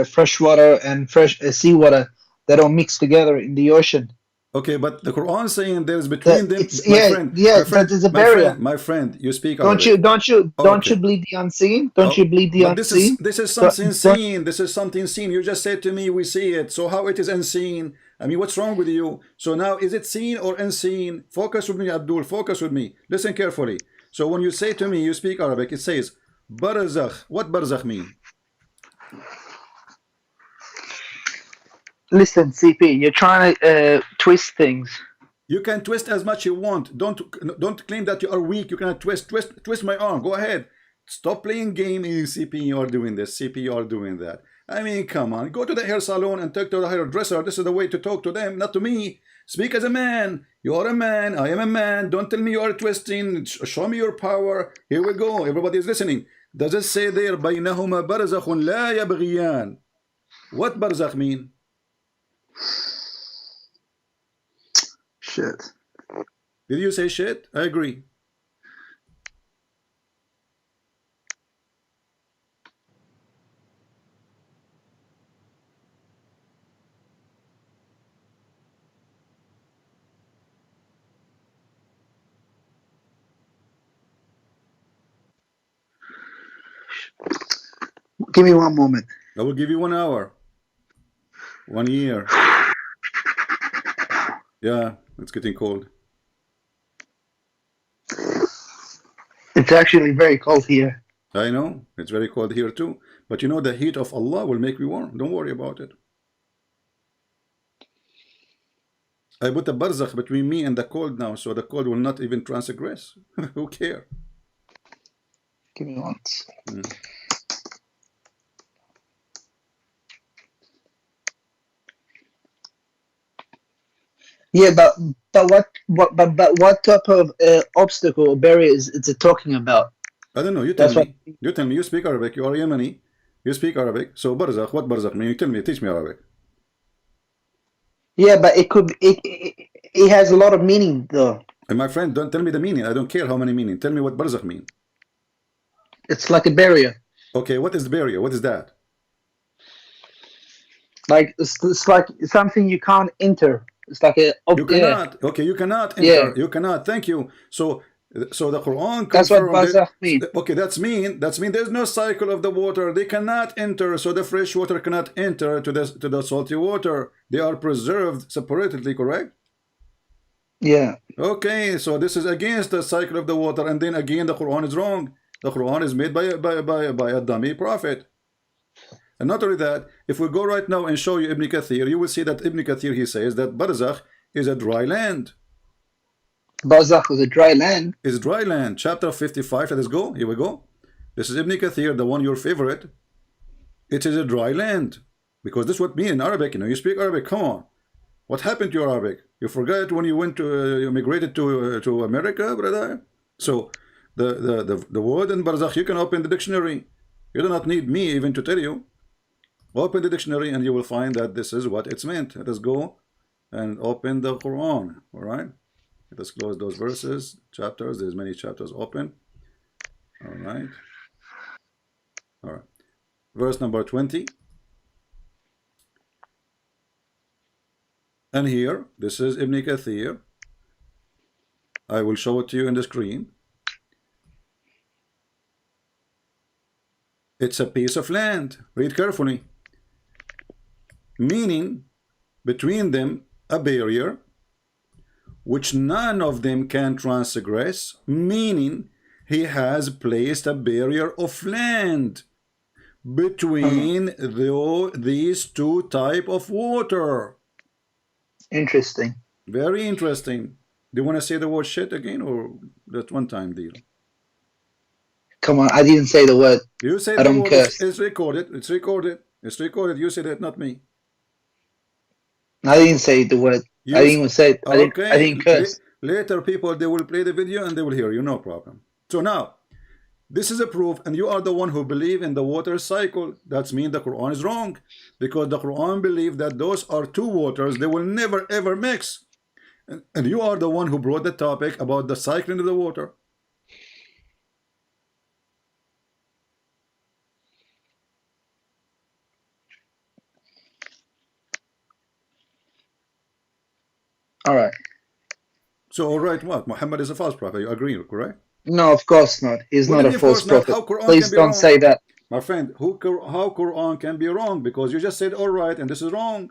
fresh water and fresh seawater, they don't mix together in the ocean.
Okay, but the Quran saying there's
That
between them,
it's yeah, yeah. That is a barrier.
my friend, you speak
Don't you
Arabic.
don't you don't
Okay.
you believe the unseen? Don't you
Oh,
believe the
but this is
unseen?
this is something
Don't
seen. This is something seen. You just said to me, we see it. So how it is unseen? I mean, what's wrong with you? So now, is it seen or unseen? Focus with me, Abdul. Focus with me. Listen carefully. So when you say to me, you speak Arabic, it says barzakh. What barzakh mean?
listen, CP. You're trying to twist things.
You can twist as much you want. Don't claim that you are weak. You cannot twist my arm. Go ahead. Stop playing game. CP, you are doing this. CP, you are doing that. I mean, come on. Go to the hair salon and talk to the hairdresser. This is the way to talk to them, not to me. Speak as a man. You are a man. I am a man. Don't tell me you are twisting. Show me your power. Here we go. Everybody is listening. Does it say there, بينهما برزخ لا يبغيان? What barzakh mean?
Shit.
Did you say shit? I agree.
Give me one moment.
I will give you 1 hour, 1 year. Yeah, it's getting cold.
It's actually very cold here.
I know, it's very cold here too. But you know, the heat of Allah will make me warm. Don't worry about it. I put a barzakh between me and the cold now, so the cold will not even transgress. Who cares?
Give me one.
Mm.
Yeah, but what type of obstacle or barrier is it talking about?
I don't know. You tell
That's what.
me. You tell me. You speak Arabic. You are Yemeni. You speak Arabic. So barzakh, what barzakh mean? You tell me. Teach me Arabic.
Yeah, but it has a lot of meaning though.
And my friend, don't tell me the meaning. I don't care how many meaning. Tell me what barzakh mean.
It's like a barrier.
Okay, what is the barrier? What is that?
Like it's like something you can't enter. It's like
You
yeah,
cannot. Okay, you cannot
yeah.
enter. You cannot. Thank you. So the Quran
That's what
confirmed it.
barzakh mean.
Okay, that's mean there's no cycle of the water. They cannot enter. So the fresh water cannot enter to the salty water. They are preserved separately. Correct?
Yeah.
Okay, so this is against the cycle of the water, and then again the Quran is wrong. The Quran is made by a dummy prophet. And not only that, if we go right now and show you Ibn Kathir, you will see that Ibn Kathir, he says that barzakh is a dry land.
Barzakh is a dry land.
Is dry land. Chapter 55. Let us go. Here we go. This is Ibn Kathir, the one your favorite. It is a dry land. Because this is what mean in Arabic. You know, you speak Arabic. Come on. What happened to your Arabic? You forgot when you went to you migrated to America, brother. So the word in barzakh, you can open the dictionary. You do not need me even to tell you. Open the dictionary and you will find that this is what it's meant. Let us go and open the Quran. All right. Let us close those verses, chapters. There's many chapters open. All right. All right. Verse number 20. And here, this is Ibn Kathir. I will show it to you in the screen. It's a piece of land. Read carefully. Meaning, between them, a barrier, which none of them can transgress, meaning he has placed a barrier of land between these two type of water.
Interesting.
Very interesting. Do you want to say the word shit again, or that one time deal?
Come on, I didn't say the word.
You say
I
the
don't
word.
curse.
It's recorded. It's recorded. It's recorded. You said it, not me.
I didn't say the word. I didn't even say it. I
Okay.
didn't curse.
Later, people, they will play the video and they will hear you. No problem. So now, this is a proof, and you are the one who believe in the water cycle. That means the Quran is wrong, because the Quran believe that those are two waters. They will never ever mix. And you are the one who brought the topic about the cycling of the water.
All right.
So, all right, what? Muhammad is a false prophet. You agree, correct?
No, of course not. He's
What do
not
you
a
mean,
false
false not?
prophet.
How Quran
Please
can be
don't
wrong?
say that.
My friend, how Quran can be wrong? Because you just said all right, and this is wrong.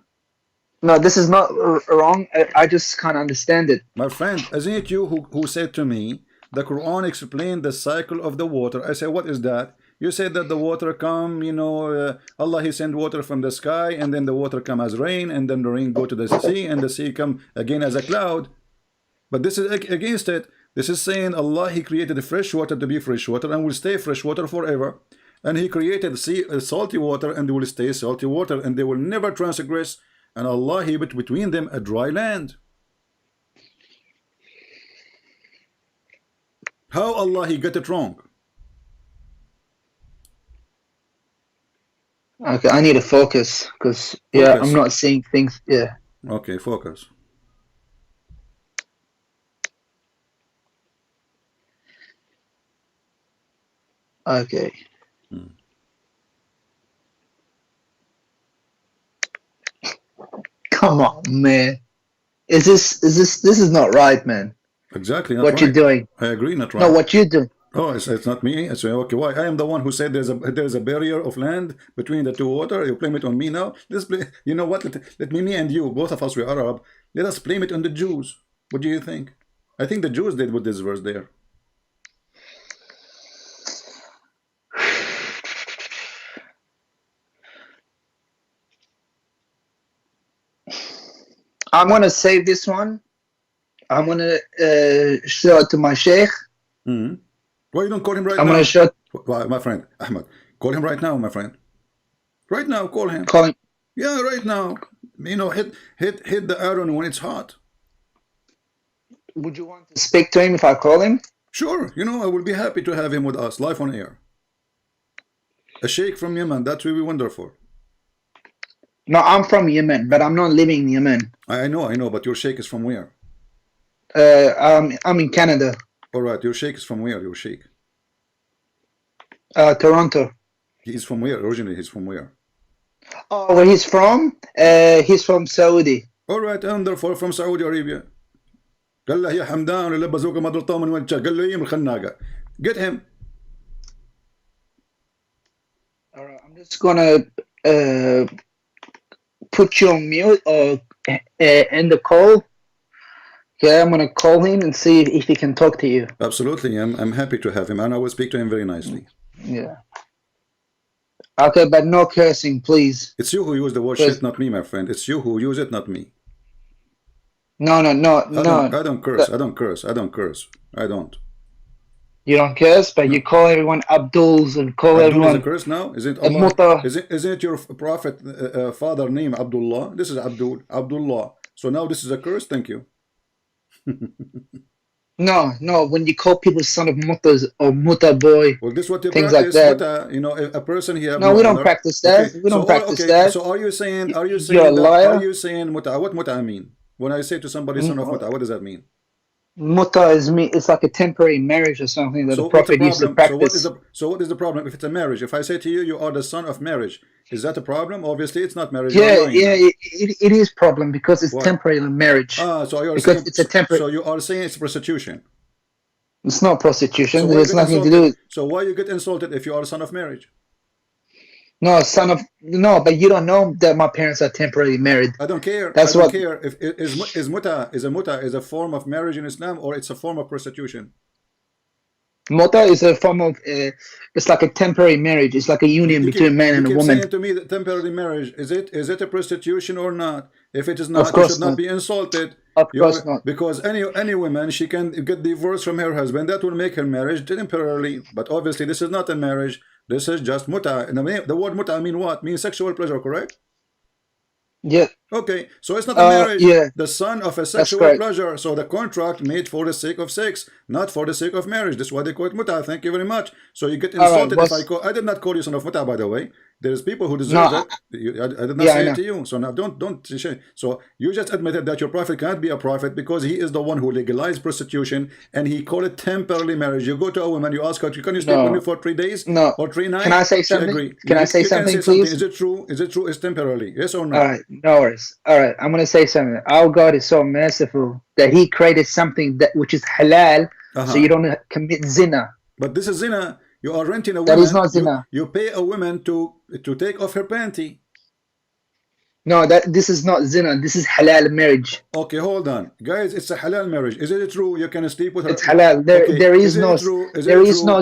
No, this is not wrong. I just can't understand it.
My friend, isn't it you who said to me, the Quran explained the cycle of the water? I said, what is that? You said that the water come, you know, Allah, he sent water from the sky, and then the water come as rain, and then the rain go to the sea, and the sea come again as a cloud. But this is against it. This is saying Allah, he created fresh water to be fresh water and will stay fresh water forever. And he created salty water and they will stay salty water, and they will never transgress. And Allah, he put between them a dry land. How Allah, he got it wrong?
Okay, I need to focus because yeah, I'm not seeing things. Yeah.
Okay, focus.
Okay. Come on, man. This is not right, man.
Exactly, not
what
right.
You're doing.
I agree, not right.
No, what you're doing.
Oh, it's not me. It's okay. Why? I am the one who said there's a barrier of land between the two water. You blame it on me now. Let's play. You know what? Let me and you, both of us, we are Arab. Let us blame it on the Jews. What do you think? I think the Jews did with this verse there.
I'm gonna save this one. I'm gonna show it to my sheikh.
Mm-hmm. Why you don't call him right
I'm
now?
gonna show.
Why, my friend Ahmed, call him right now, my friend. Right now, call him.
Calling.
Yeah, right now. You know, hit the iron when it's hot.
Would you want to speak to him if I call him?
Sure. You know, I will be happy to have him with us live on air. A sheikh from Yemen. That will be wonderful.
No, I'm from Yemen, but I'm not living in Yemen.
I know, but your sheikh is from where?
I'm in Canada.
All right, your sheikh is from where? Your sheikh?
Toronto.
He's from where? Originally, he's from where?
Oh, where he's from? He's from Saudi.
All right, and therefore from Saudi Arabia. قال له يا حمدان اللي بزوقه ما ضلطه من وين قال له يم الخناقه. Get him.
All right, I'm just gonna put you on mute or end the call. Okay, I'm gonna call him and see if he can talk to you.
Absolutely, I'm happy to have him, and I will speak to him very nicely.
Yeah. Okay, but no cursing, please.
It's you who use the word shit, not me, my friend. It's you who use it, not me.
No.
I don't curse. I don't curse. I don't curse. I don't.
You don't curse, but you call everyone Abduls and call
Abdul
everyone
is a curse now? Isn't Allah?
Muta.
Isn't it your prophet father name Abdullah? This is Abdullah. So now this is a curse. Thank you.
No. When you call people son of Mutas or Muta boy,
Well, this is what you
things
practice.
like that.
Muta, you know, a person here.
No, we don't practice that.
Okay.
We don't practice
okay.
that.
So are you saying? Are you
You're a
saying that?
liar.
Are you saying Muta? What Muta mean? When I say to somebody son of Muta, what does that mean?
Muta is me. It's like a temporary marriage or something that
So
the
what's the
Prophet used to
problem?
practice.
So what is the problem if it's a marriage? If I say to you, you are the son of marriage, is that a problem? Obviously, it's not marriage.
Yeah. It is problem because it's
Why?
temporary marriage.
So you are
because
saying
it's a temporary.
So you are saying it's prostitution.
It's not prostitution.
So why
There's
you get
nothing to
insulted?
do.
So why you get insulted if you are a son of marriage?
No, son of no, but you don't know that my parents are temporarily married.
I don't care.
That's
I don't
what.
care if is a form of marriage in Islam or it's a form of prostitution.
Muta is a form of. It's like a temporary marriage. It's like a union between a man and a
keep
woman.
saying to me that temporary marriage is it a prostitution or not? If it is
Of
not, you
course
should not
not.
be insulted.
Of course not.
Because any woman, she can get divorced from her husband. That will make her marriage temporarily. But obviously, this is not a marriage. This is just muta. And the word muta mean what? Means sexual pleasure, correct?
Yeah.
Okay, so it's not a marriage.
Yeah.
The son of a
That's
sexual
correct.
pleasure. So the contract made for the sake of sex, not for the sake of marriage. That's why they call it muta. Thank you very much. So you get insulted if I did not call you son of muta, by the way. There's people who deserve it. I did not say it to you. So now don't. So you just admitted that your prophet cannot be a prophet because he is the one who legalized prostitution and he called it temporary marriage. You go to a woman, you ask her, can you sleep with me for 3 days or 3 nights?
Can I say something?
She agree.
Can I say something, please?
Is it true? Is it true? It's temporarily. Yes or no?
All right, no worries. All right, I'm gonna say something. Our God is so merciful that He created something that which is halal, so you don't commit zina.
But this is zina. You are renting a
That
woman.
is not zina.
You pay a woman to take off her panty.
No, this is not zina. This is halal marriage.
Okay, hold on, guys. It's a halal marriage. Is it true? You can sleep with her.
It's halal. There is no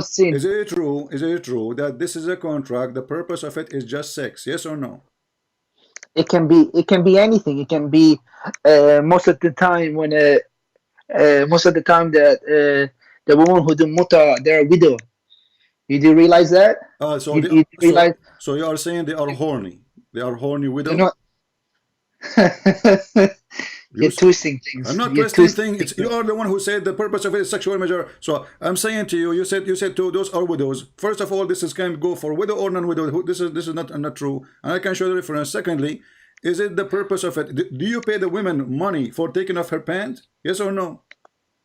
sin.
Is it true? Is it true that this is a contract? The purpose of it is just sex. Yes or no?
It can be anything. It can be most of the time when most of the time that the woman who do muta, they're a widow. You do realize that?
So you are saying they are horny. They are horny widow.
Not. You're twisting things.
I'm not twisting things. You are the one who said the purpose of it is sexual measure. So I'm saying to you, you said to those are widows. First of all, this is can go for widow or non-widow. This is not true, and I can show the reference. Secondly, is it the purpose of it? Do you pay the women money for taking off her pants? Yes or no?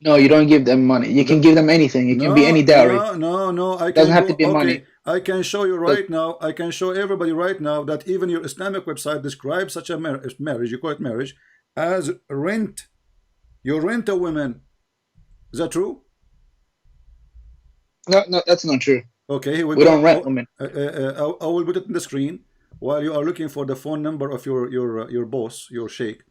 No, you don't give them money. You can give them anything. It can be any dowry.
No.
It doesn't have to be money.
I can show you right now. I can show everybody right now that even your Islamic website describes such a marriage. You call it marriage as rent. You rent a woman. Is that true?
No, no, that's not true.
Okay, here we
We
go.
don't rent women.
I will put it in the screen while you are looking for the phone number of your boss, your sheikh.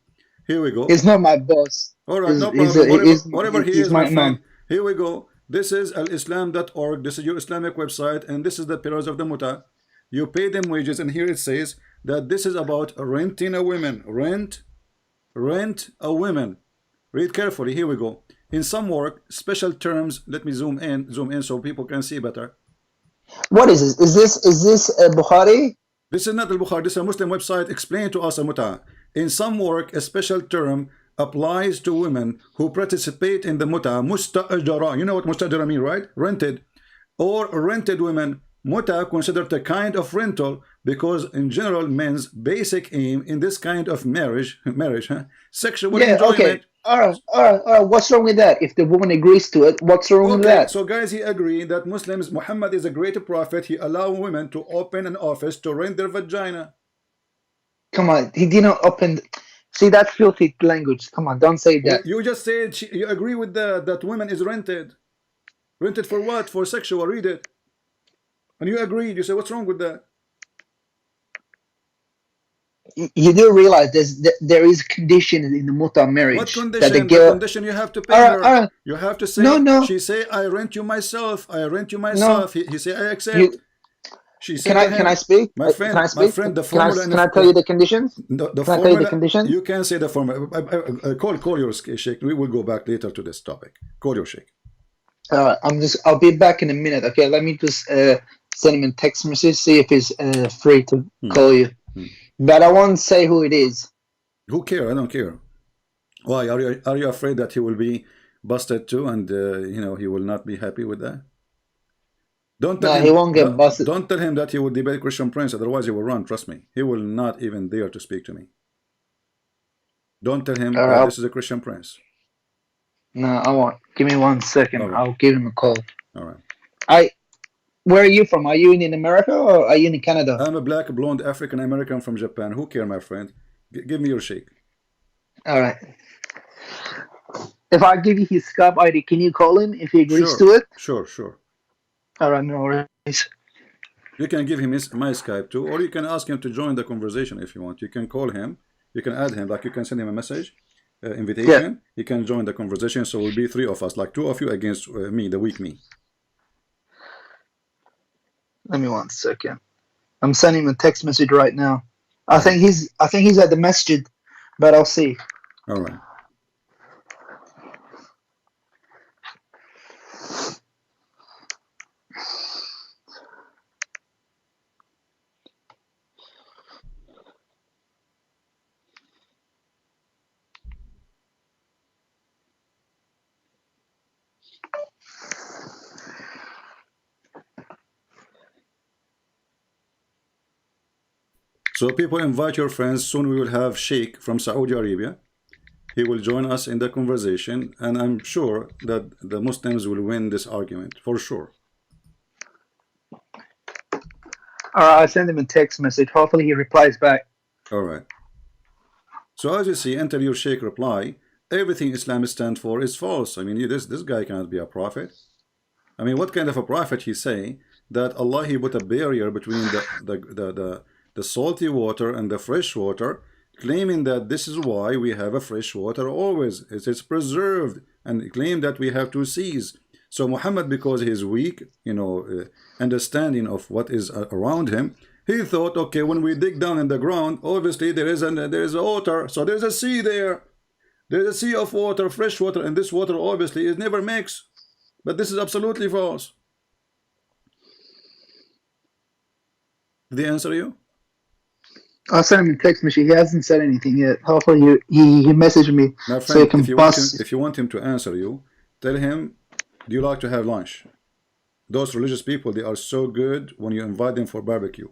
Here we go.
He's not my boss.
All right, no problem. Whatever he
He's
is, my
my
friend.
imam.
Here we go. This is alislam.org. This is your Islamic website, and this is the pillars of the muta. You pay them wages, and here it says that this is about renting a woman. Rent a woman. Read carefully. Here we go. In some work, special terms. Let me zoom in so people can see better.
What is this? Is this Bukhari?
This is not al-Bukhari. This is a Muslim website. Explain to us a muta. In some work, a special term applies to women who participate in the muta. Mustajara. You know what mustajara mean, right? Rented. Or rented women. Muta considered a kind of rental because in general men's basic aim in this kind of marriage, sexual
Yeah,
enjoyment.
okay. All right. What's wrong with that? If the woman agrees to it, what's wrong with
Okay,
that?
so guys, he agreed that Muslims, Muhammad is a great prophet. He allowed women to open an office to rent their vagina.
Come on, he didn't open. See, that's filthy language. Come on, don't say that.
You just said you agree with that women is rented. Rented for what? For sexual. Read it. And you agreed. You say, what's wrong with that?
You do realize there is condition in the muta marriage.
What condition?
That the
The
girl.
condition you have to pay her. You have to say.
No.
She say, I rent you myself. I rent you myself.
No.
He say, I accept. She said,
Can I speak?
My friend,
can I speak?
My friend, the formula.
Can I tell you the conditions?
The
can
formula,
I tell you the conditions?
You can say the formula. Call your sheikh. We will go back later to this topic. Call your sheikh.
I'll be back in a minute. Okay, let me just send him a text message, see if he's free to call you. But I won't say who it is.
Who care? I don't care. Why? Are you afraid that he will be busted too, and he will not be happy with that? Don't tell him,
he won't get busted.
Don't tell him that he will debate Christian Prince, otherwise he will run. Trust me, he will not even dare to speak to me. Don't tell him that this is a Christian Prince.
No, I won't. Give me 1 second. Right. I'll give him a call.
All right.
Where are you from? Are you in America or are you in Canada?
I'm a black, blonde African American from Japan. Who care, my friend? Give me your sheikh.
All right. If I give you his Skype ID, can you call him if he agrees to it?
Sure.
All right, no worries.
You can give him my Skype too, or you can ask him to join the conversation if you want. You can call him. You can add him. Like you can send him a message, invitation. Yeah. He can join the conversation. So we'll be 3 of us, like 2 of you against me, the weak me.
Let me 1 second. I'm sending him a text message right now. I think he's at the masjid, but I'll see.
All right. So people, invite your friends. Soon we will have Sheikh from Saudi Arabia. He will join us in the conversation, and I'm sure that the Muslims will win this argument, for sure.
All right, I send him a text message. Hopefully he replies back.
All right. So as you see, enter your Sheikh reply. Everything Islam stands for is false. I mean, this guy cannot be a prophet. I mean, what kind of a prophet he say that Allah, he put a barrier between the salty water and the fresh water, claiming that this is why we have a fresh water always. It's preserved, and claim that we have 2 seas. So Muhammad, because he's weak, understanding of what is around him, he thought, okay, when we dig down in the ground, obviously there is a water, so there's a sea there. There's a sea of water, fresh water, and this water obviously is never mixed. But this is absolutely false. Did they answer you?
I'll send him a text message. He hasn't said anything yet. Hopefully he messaged me.
My friend,
so he can
if you want him to answer you, tell him, do you like to have lunch? Those religious people, they are so good when you invite them for barbecue.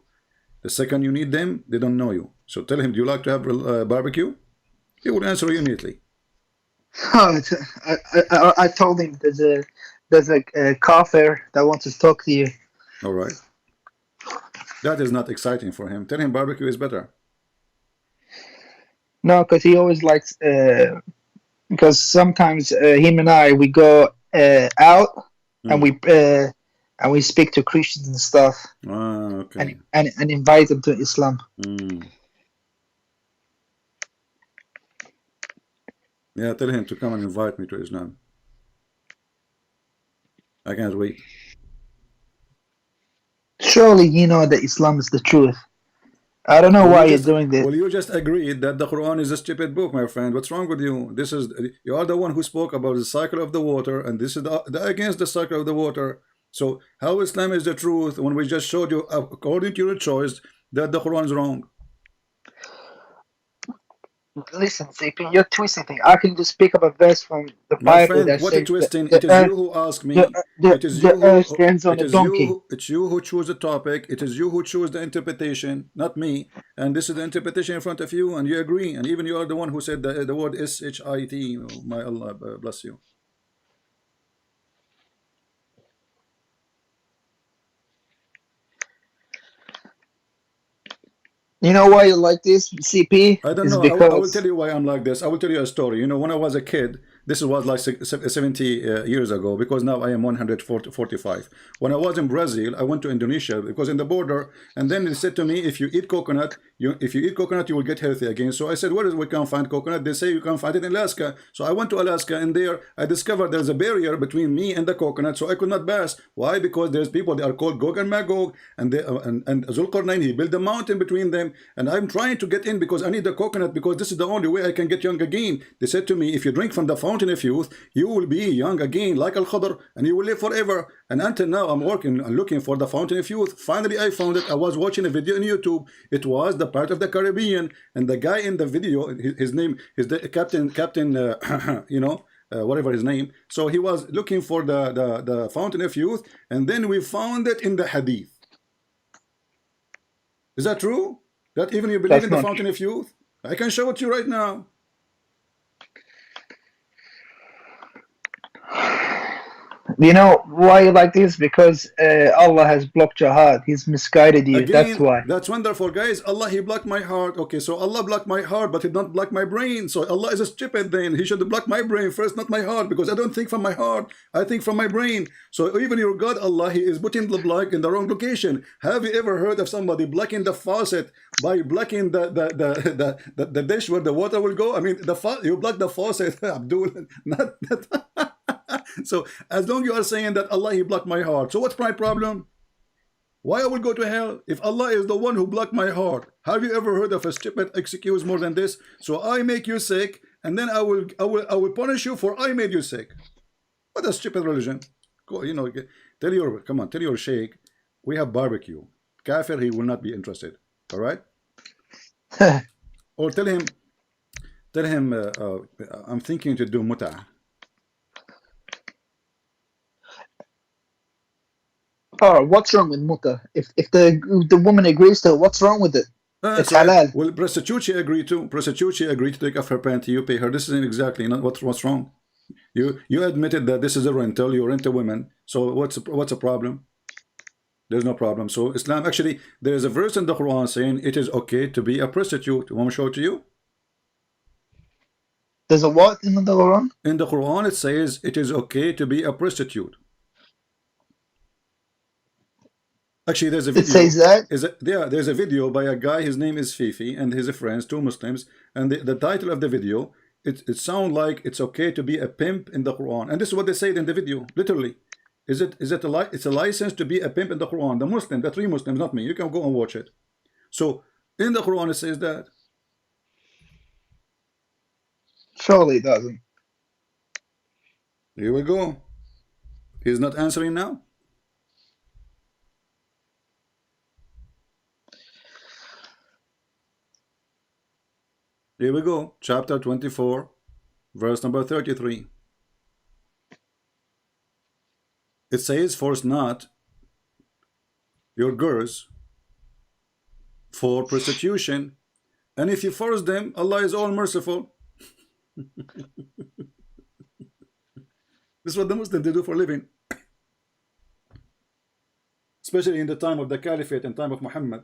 The second you need them, they don't know you. So tell him, do you like to have barbecue? He will answer you immediately.
Oh, I told him there's a kafir that wants to talk to you.
All right. That is not exciting for him. Tell him barbecue is better.
No, because he always likes, because sometimes him and I, we go out and we and we speak to Christians and stuff,
Ah,
and
okay.
and invite them to Islam.
Mm. Yeah, tell him to come and invite me to Islam. I can't wait.
Surely you know that Islam is the truth. I don't know
Well,
why you're doing this.
you just agreed that the Quran is a stupid book, my friend. What's wrong with you? This is you are the one who spoke about the cycle of the water, and this is against the cycle of the water. So how Islam is the truth when we just showed you, according to your choice, that the Quran is wrong?
Listen, CP, you're twisting things. I can just pick up a verse from the
My
Bible
friend,
that
what a
says that
twisting. It is you who ask me. It is you
the earth
who
stands on a donkey.
it's you who choose the topic. It is you who choose the interpretation, not me. And this is the interpretation in front of you, and you agree. And even you are the one who said the word shit. My Allah bless you.
You know why you like this, CP?
I don't
Is
know. I will tell
because
you why I'm like this. I will tell you a story. You know, when I was a kid, this was like 70 years ago, because now I am 145. When I was in Brazil, I went to Indonesia because in the border, and then they said to me, if you eat coconut, if you eat coconut, you will get healthy again. So I said, where is we can find coconut? They say you can find it in Alaska. So I went to Alaska, and there I discovered there's a barrier between me and the coconut, so I could not pass. Why? Because there's people, they are called Gog and Magog, and and Zulkarnain, he built a mountain between them, and I'm trying to get in because I need the coconut, because this is the only way I can get young again. They said to me, if you drink from the fountain of youth, you will be young again like Al-Khadr, and you will live forever. And until now, I'm working and looking for the fountain of youth. Finally, I found it. I was watching a video on YouTube. It was the part of the Caribbean, and the guy in the video, his name is the Captain, you know, whatever his name. So he was looking for the fountain of youth, and then we found it in the Hadith. Is that true? That even you believe
that's
in the
not
fountain
true.
of youth? I can show it to you right now.
You know why you like this? Because Allah has blocked your heart. He's misguided you. That's
Again,
why.
that's wonderful, guys. Allah, he blocked my heart. Okay, so Allah blocked my heart, but he did not block my brain. So Allah is a stupid then. He should block my brain first, not my heart, because I don't think from my heart. I think from my brain. So even your God, Allah, he is putting the block in the wrong location. Have you ever heard of somebody blocking the faucet by blocking the dish where the water will go? I mean, you block the faucet, Abdul, not that. So as long you are saying that Allah, he blocked my heart. So what's my problem? Why I will go to hell if Allah is the one who blocked my heart? Have you ever heard of a stupid excuse more than this? So I make you sick, and then I will punish you for I made you sick. What a stupid religion! Go, you know, tell your come on, tell your sheikh we have barbecue. Kafir, he will not be interested. All right, or tell him I'm thinking to do muta.
Oh, what's wrong with muta? If the woman agrees to it, what's wrong with it? It's
So
halal.
will prostitute she agree to? Prostitute she agree to take off her panty? You pay her. This isn't exactly not what's wrong. You admitted that this is a rental. You rent a woman. So what's a problem? There's no problem. So Islam, actually, there is a verse in the Quran saying it is okay to be a prostitute. Want me to show it to you?
There's a what in the Quran?
In the Quran, it says it is okay to be a prostitute. Actually, there's a
It says
video.
that.
There's a video by a guy. His name is Fifi, and his friends, two Muslims. And the title of the video, it sounds like it's okay to be a pimp in the Quran. And this is what they said in the video, literally. It's a license to be a pimp in the Quran. The Muslim, the three Muslims, not me. You can go and watch it. So in the Quran, it says that.
Surely it doesn't.
Here we go. He's not answering now. Here we go. Chapter 24, verse number 33. It says, force not your girls for prostitution, and if you force them, Allah is all merciful. This is what the Muslims they do for a living, especially in the time of the Caliphate and time of Muhammad.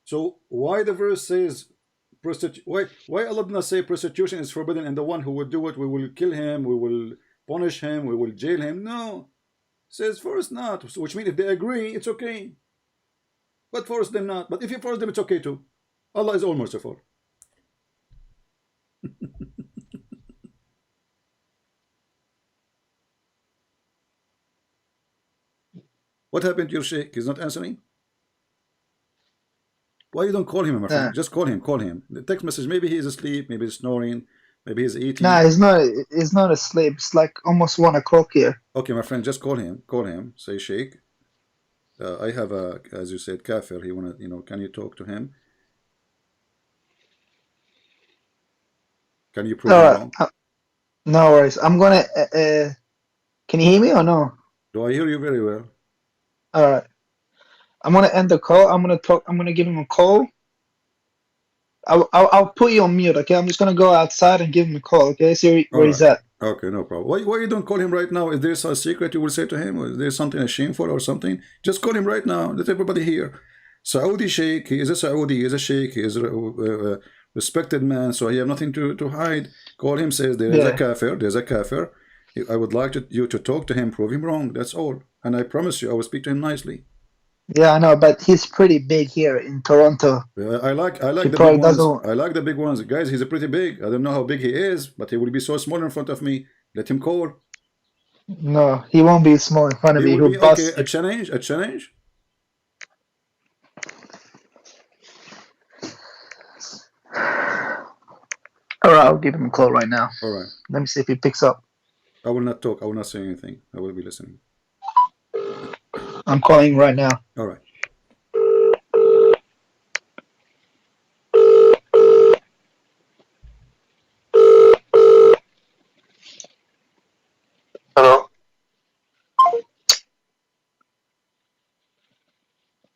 So why the verse says why Allah did not say prostitution is forbidden, and the one who would do it, we will kill him, we will punish him, we will jail him. No, says force not, which means if they agree, it's okay. But force them not. But if you force them, it's okay too. Allah is all merciful. What happened to your sheikh? He's not answering. Why you don't call him, my friend?
Nah,
Just call him. Call him. The text message. Maybe he's asleep. Maybe he's snoring. Maybe he's
nah,
eating.
he's not. He's not asleep. It's like almost 1 o'clock here.
Okay, my friend. Just call him. Call him. Say, Sheikh. I have a, as you said, kafir. He wanna, can you talk to him? Can you prove
All
him
right.
wrong?
No worries. I'm gonna. Can you hear me or no?
Do I hear you very well?
All right. I'm gonna end the call. I'm gonna talk. I'm gonna give him a call. I'll put you on mute. Okay. I'm just gonna go outside and give him a call. Okay. See
All
where he's
right.
at.
Okay, no problem. Why you don't call him right now? Is there a secret you will say to him? Or is there something shameful or something? Just call him right now. Let everybody hear. Saudi Sheikh, he is a Saudi, he is a Sheikh, he is a respected man, so he have nothing to hide. Call him, says there is a
Yeah.
kafir, there's a kafir. I would like you to talk to him, prove him wrong. That's all. And I promise you, I will speak to him nicely.
Yeah, I know, but he's pretty big here in Toronto.
I
He
like the big
probably
ones.
doesn't.
I like the big ones. Guys, he's a pretty big. I don't know how big he is, but he will be so small in front of me. Let him call.
No, he won't be small in front of
He
you.
will
He'll
be okay.
bust
A
you.
challenge, a challenge.
All right, I'll give him a call right now.
All right.
Let me see if he picks up.
I will not talk. I will not say anything. I will be listening.
I'm calling right now.
All right.
Hello.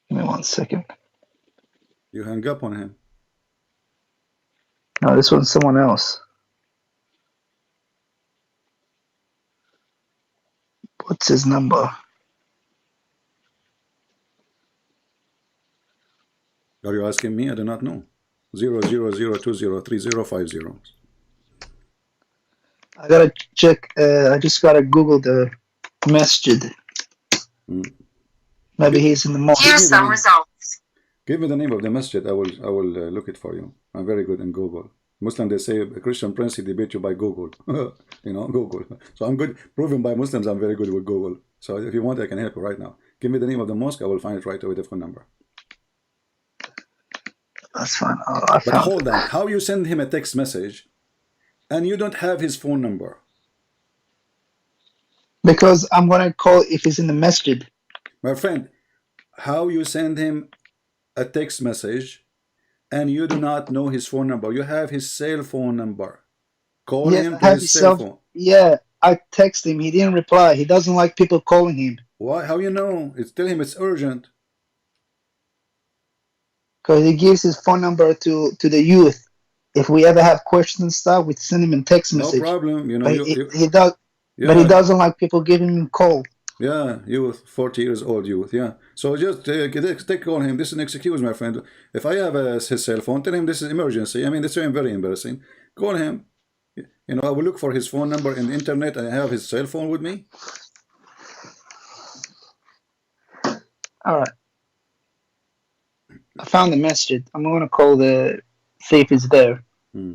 Give me 1 second.
You hang up on him.
No, this one's someone else. What's his number?
Are you asking me? I do not know. 00020350.
I gotta check. I just gotta Google the masjid.
Mm.
Maybe
Give,
he's in the mosque.
give me the name. Give me the name of the masjid. I will look it for you. I'm very good in Google. Muslim, they say a Christian prince, he debate you by Google. Google. So I'm good. Proven by Muslims, I'm very good with Google. So if you want, I can help you right now. Give me the name of the mosque. I will find it right away with the phone number.
That's fine. Oh, I
But
found
hold
it.
on. How you send him a text message and you don't have his phone number?
Because I'm gonna call if he's in the masjid.
My friend, how you send him a text message and you do not know his phone number? You have his cell phone number. Call
Yes,
him
I
to
have
his
his
cell
cell.
phone.
Yeah, I text him. He didn't reply. He doesn't like people calling him.
Why? How you know? Tell him it's urgent.
Because he gives his phone number to the youth. If we ever have questions and stuff, we send him a text
No
message.
problem.
But he does. But he
Yeah,
doesn't like people giving him a call.
yeah, youth, 40 years old youth, yeah. So just take on him. This is an excuse, my friend. If I have his cell phone, tell him this is emergency. I mean, that's very embarrassing. Call him. I will look for his phone number in the internet and I have his cell phone with me.
All right. I found the masjid. I'm gonna call see if it's there.
Hmm.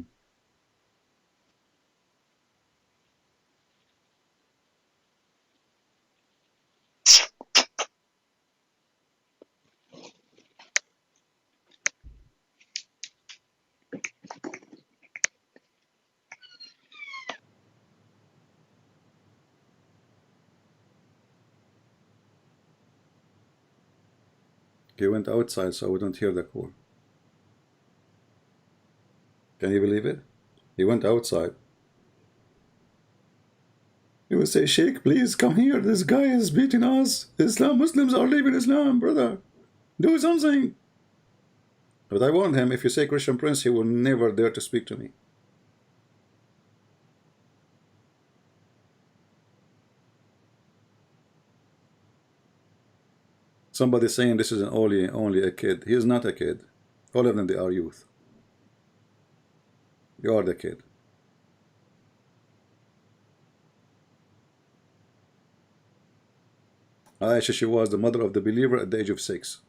He went outside, so I wouldn't hear the call. Can you believe it? He went outside. He would say, Sheikh, please come here. This guy is beating us. Muslims are leaving Islam, brother. Do something. But I warned him, if you say Christian Prince, he will never dare to speak to me. Somebody saying this is only a kid. He is not a kid. All of them, they are youth. You are the kid. Aisha, she was the mother of the believer at the age of 6.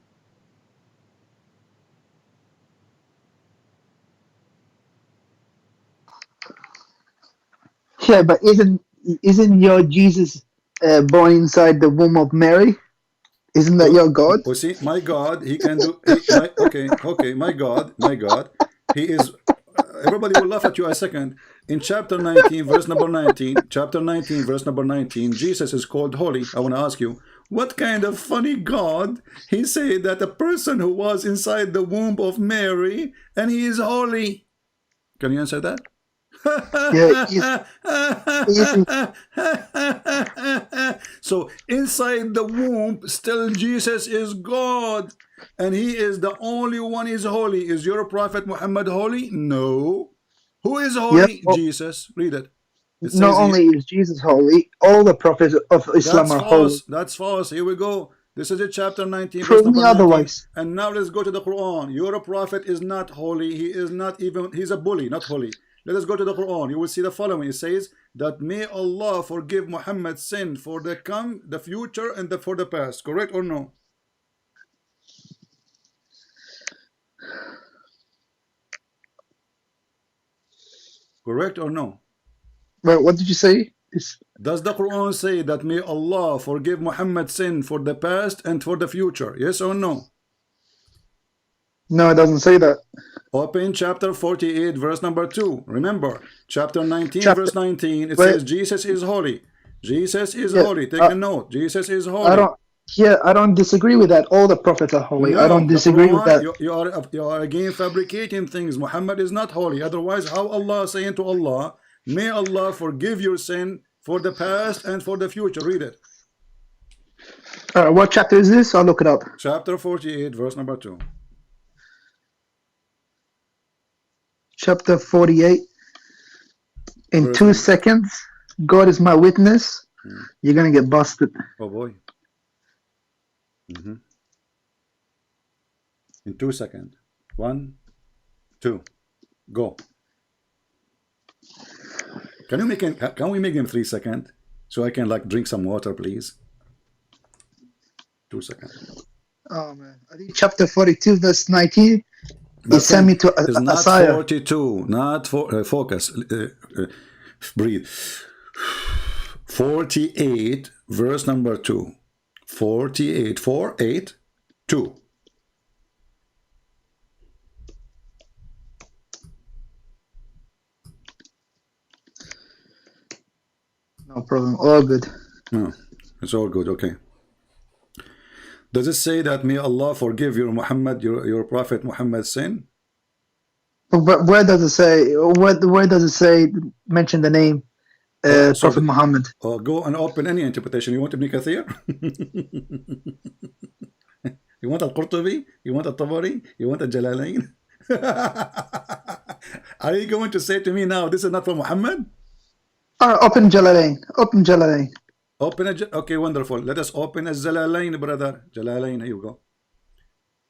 Yeah, but isn't your Jesus born inside the womb of Mary? Isn't that your God?
Oh, see, my God, he can do. My okay, my God, he is. Everybody will laugh at you a second. In chapter 19, verse number 19, chapter 19, verse number 19, Jesus is called holy. I want to ask you, what kind of funny God he said that a person who was inside the womb of Mary and he is holy? Can you answer that?
Yeah, isn't
So inside the womb, still Jesus is God, and He is the only one is holy. Is your prophet Muhammad holy? No. Who is
yeah.
holy?
Well,
Jesus. Read it. It
not
says here.
only is Jesus holy, all the prophets of Islam
That's
are holy.
false. That's false. Here we go. This is it, chapter 19, verse
Prove
number
me
19.
otherwise.
And now let's go to the Quran. Your prophet is not holy. He is not even, he's a bully, not holy. Let us go to the Quran. You will see the following. It says that may Allah forgive Muhammad's sin for the come, the future, and for the past. Correct or no? Correct or no?
Well, what did you say?
Does the Quran say that may Allah forgive Muhammad's sin for the past and for the future? Yes or no?
No, it doesn't say that.
Open chapter 48, verse number 2. Remember, chapter 19,
Chapter.
verse 19, it
Wait,
says Jesus is holy. Jesus is
yeah,
holy. Take a note. Jesus is
I
holy.
don't. Yeah, I don't disagree with that. All the prophets are holy. I don't
No, the
disagree with
Quran,
that.
you are again fabricating things. Muhammad is not holy. Otherwise, how Allah saying to Allah, may Allah forgive your sin for the past and for the future? Read it.
What chapter is this? I'll look it up.
Chapter 48, verse number 2.
Chapter 48. In
Verse
2 seconds, God is my witness. You're gonna get busted.
Oh boy. In 2 seconds. 1, 2, go. Can we make him 3 seconds? So I can like drink some water, please. 2 seconds.
Oh man, I think chapter 42, verse 19.
My
He sent me
friend,
to
it's not
Asaya.
42, not for focus. Breathe. 48, verse number 2. 48, 4, 8, 2.
No problem. All good.
No, it's all good. Okay. Does it say that may Allah forgive your Muhammad, your prophet Muhammad's sin?
But where does it say? Where does it say? Mention the name, Prophet Muhammad.
Go and open any interpretation. You want Ibn Kathir? You want Al-Qurtubi? You want Al-Tabari? You want Al-Jalalain? Are you going to say to me now, this is not for Muhammad?
Open Jalalain. Open Jalalain.
Okay, wonderful. Let us open a Jalalain, brother. Jalalain, here you go.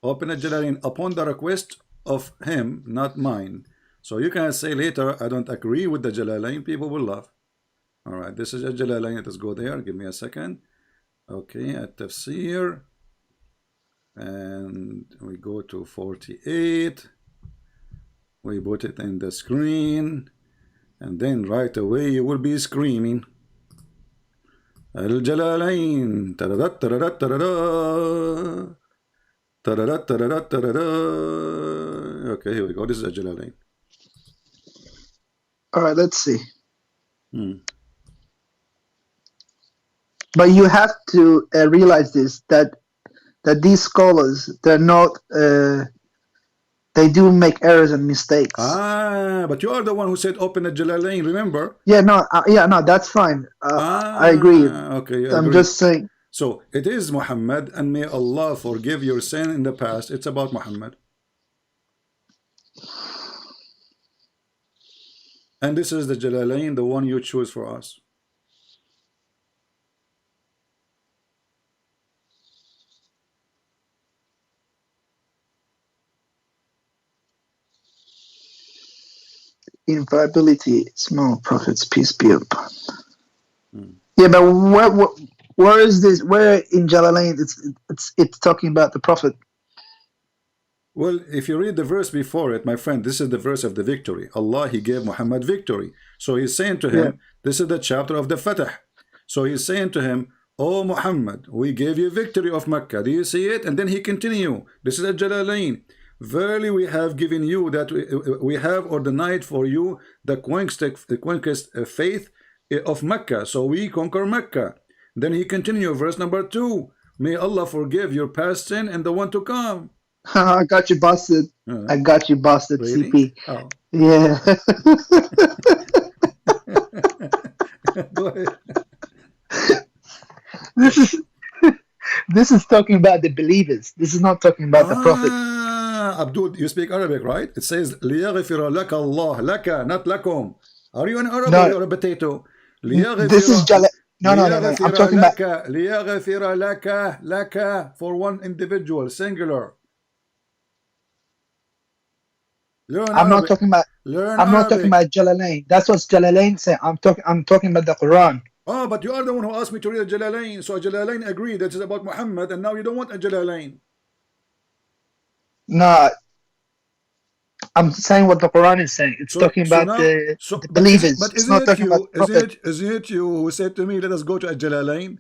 Open a Jalalain upon the request of him, not mine. So you can say later, I don't agree with the Jalalain. People will laugh. All right, this is a Jalalain. Let us go there. Give me a second. Okay, at Tafsir. And we go to 48. We put it in the screen. And then right away you will be screaming. Al-Jalalain. Taradat, taradat, tarada. Taradat, taradat, tarada. Okay, here we go. This is a Jalalain.
All right, let's see. But you have to realize this, that these scholars, they're not, they do make errors and mistakes.
But you are the one who said open a Jalalain, remember?
Yeah, no, that's fine. I agree.
Okay,
I'm just saying.
So it is Muhammad, and may Allah forgive your sin in the past. It's about Muhammad. And this is the Jalalain, the one you choose for us.
Inviolability, small prophets, peace be upon. Yeah, but Where is this? Where in Jalalain it's talking about the Prophet?
Well, if you read the verse before it, my friend, this is the verse of the victory. Allah, He gave Muhammad victory. So He's saying to
Yeah.
him, this is the chapter of the Fatah. So He's saying to him, oh Muhammad, we gave you victory of Mecca. Do you see it? And then He continue. This is a Jalalain. Verily we have given you that we have ordained for you the conquest faith of Mecca. So we conquer Mecca. Then He continue, verse number 2. May Allah forgive your past sin and the one to come.
I got you busted. I got you busted,
Really?
CP.
Oh.
Yeah.
Go ahead.
This is talking about the believers. This is not talking about the Prophet.
Abdul, you speak Arabic, right? It says لِيَغْفِرَ لَكَ اللَّهُ لَكَ, not لَكُمْ. Are you an Arab or
No,
you're a potato?
this is No, no, no, no. I'm talking about.
لِيَغْفِرَ لَكَ, for one individual, singular. Learn
I'm not
Arabic.
talking about.
Learn
I'm not talking
Arabic.
about Jalalain. That's what Jalalain say. I'm talking about the Quran.
Oh, but you are the one who asked me to read a Jalalain. So a Jalalain agreed that it's about Muhammad, and now you don't want a Jalalain.
No, I'm saying what the Quran is saying. It's talking
So
about
now,
the
but
believers. It's
isn't
not
it
talking about
you?
the Prophet.
Isn't it you who said to me, "Let us go to a Jalalain"?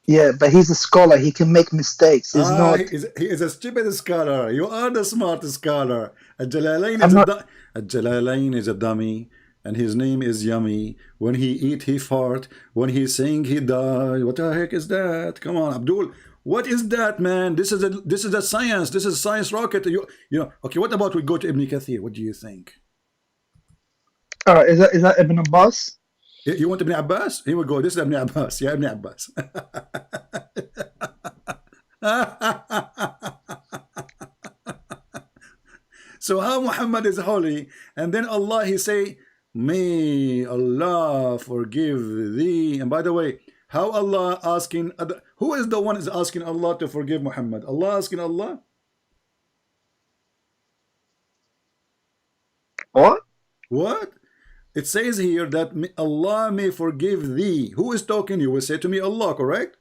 Yeah, but he's a scholar. He can make mistakes. He's not.
He is a stupid scholar. You are the smart scholar. A Jalalain
I'm
is
not.
a Jalalain is a dummy, and his name is Yummy. When he eat, he fart. When he sing, he die. What the heck is that? Come on, Abdul. What is that, man? This is a science. This is science rocket. You know. Okay, what about we go to Ibn Kathir? What do you think?
Is that Ibn Abbas?
You want Ibn Abbas? Here we go. This is Ibn Abbas. Yeah, Ibn Abbas. So how Muhammad is holy, and then Allah He say, "May Allah forgive thee." And by the way, how Allah asking? Who is the one is asking Allah to forgive Muhammad? Allah asking Allah?
What?
What? It says here that Allah may forgive thee. Who is talking? You will say to me, Allah, correct?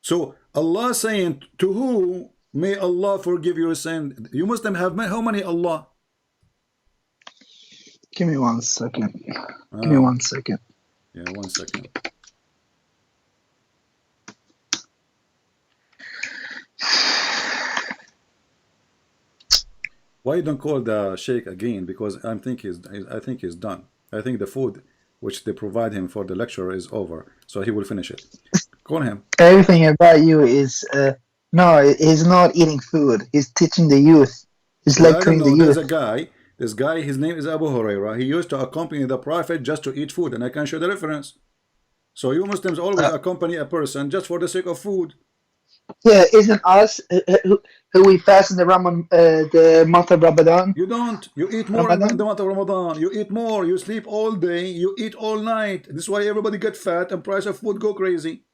So Allah saying, to who may Allah forgive your sin? You Muslim have how many Allah?
Give me 1 second. Give me 1 second.
Yeah, 1 second. Why you don't call the sheikh again? Because I think he's done. I think the food which they provide him for the lecture is over, so he will finish it. Call him.
Everything about you is no. He's not eating food. He's teaching the youth. He's
Well, I don't
lecturing the
know. There's
youth.
a guy. This guy, his name is Abu Huraira. He used to accompany the Prophet just to eat food, and I can show the reference. So you Muslims always accompany a person just for the sake of food.
Yeah, isn't us who we fast in the month of Ramadan?
You don't. You eat more in the month of Ramadan. You eat more. You sleep all day. You eat all night. This is why everybody get fat and price of food go crazy.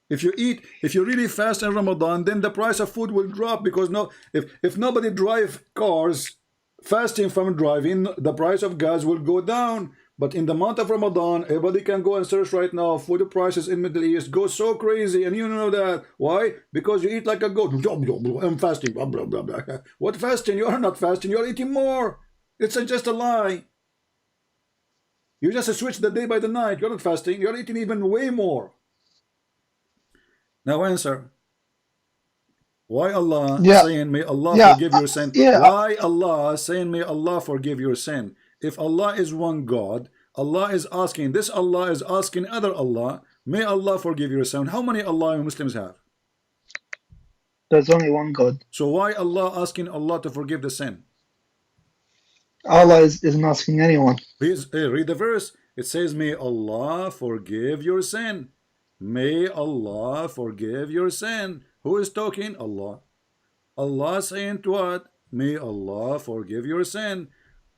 If you really fast in Ramadan, then the price of food will drop, because if nobody drive cars, fasting from driving, the price of gas will go down. But in the month of Ramadan, everybody can go and search right now. Food prices in Middle East go so crazy, and you know that. Why? Because you eat like a goat. I'm fasting. Blah, blah, blah, blah. What fasting? You are not fasting. You are eating more. It's just a lie. You just switch the day by the night. You're not fasting. You're eating even way more. Now answer. Why Allah saying, may Allah forgive your sin? Why Allah saying, may Allah forgive your sin? If Allah is one God, Allah is asking, this Allah is asking other Allah, may Allah forgive your sin. How many Allah Muslims have?
There's only one God.
So why Allah asking Allah to forgive the sin?
Allah isn't asking anyone.
Read the verse. It says, may Allah forgive your sin. May Allah forgive your sin. Who is talking? Allah. Allah saying to what? May Allah forgive your sin.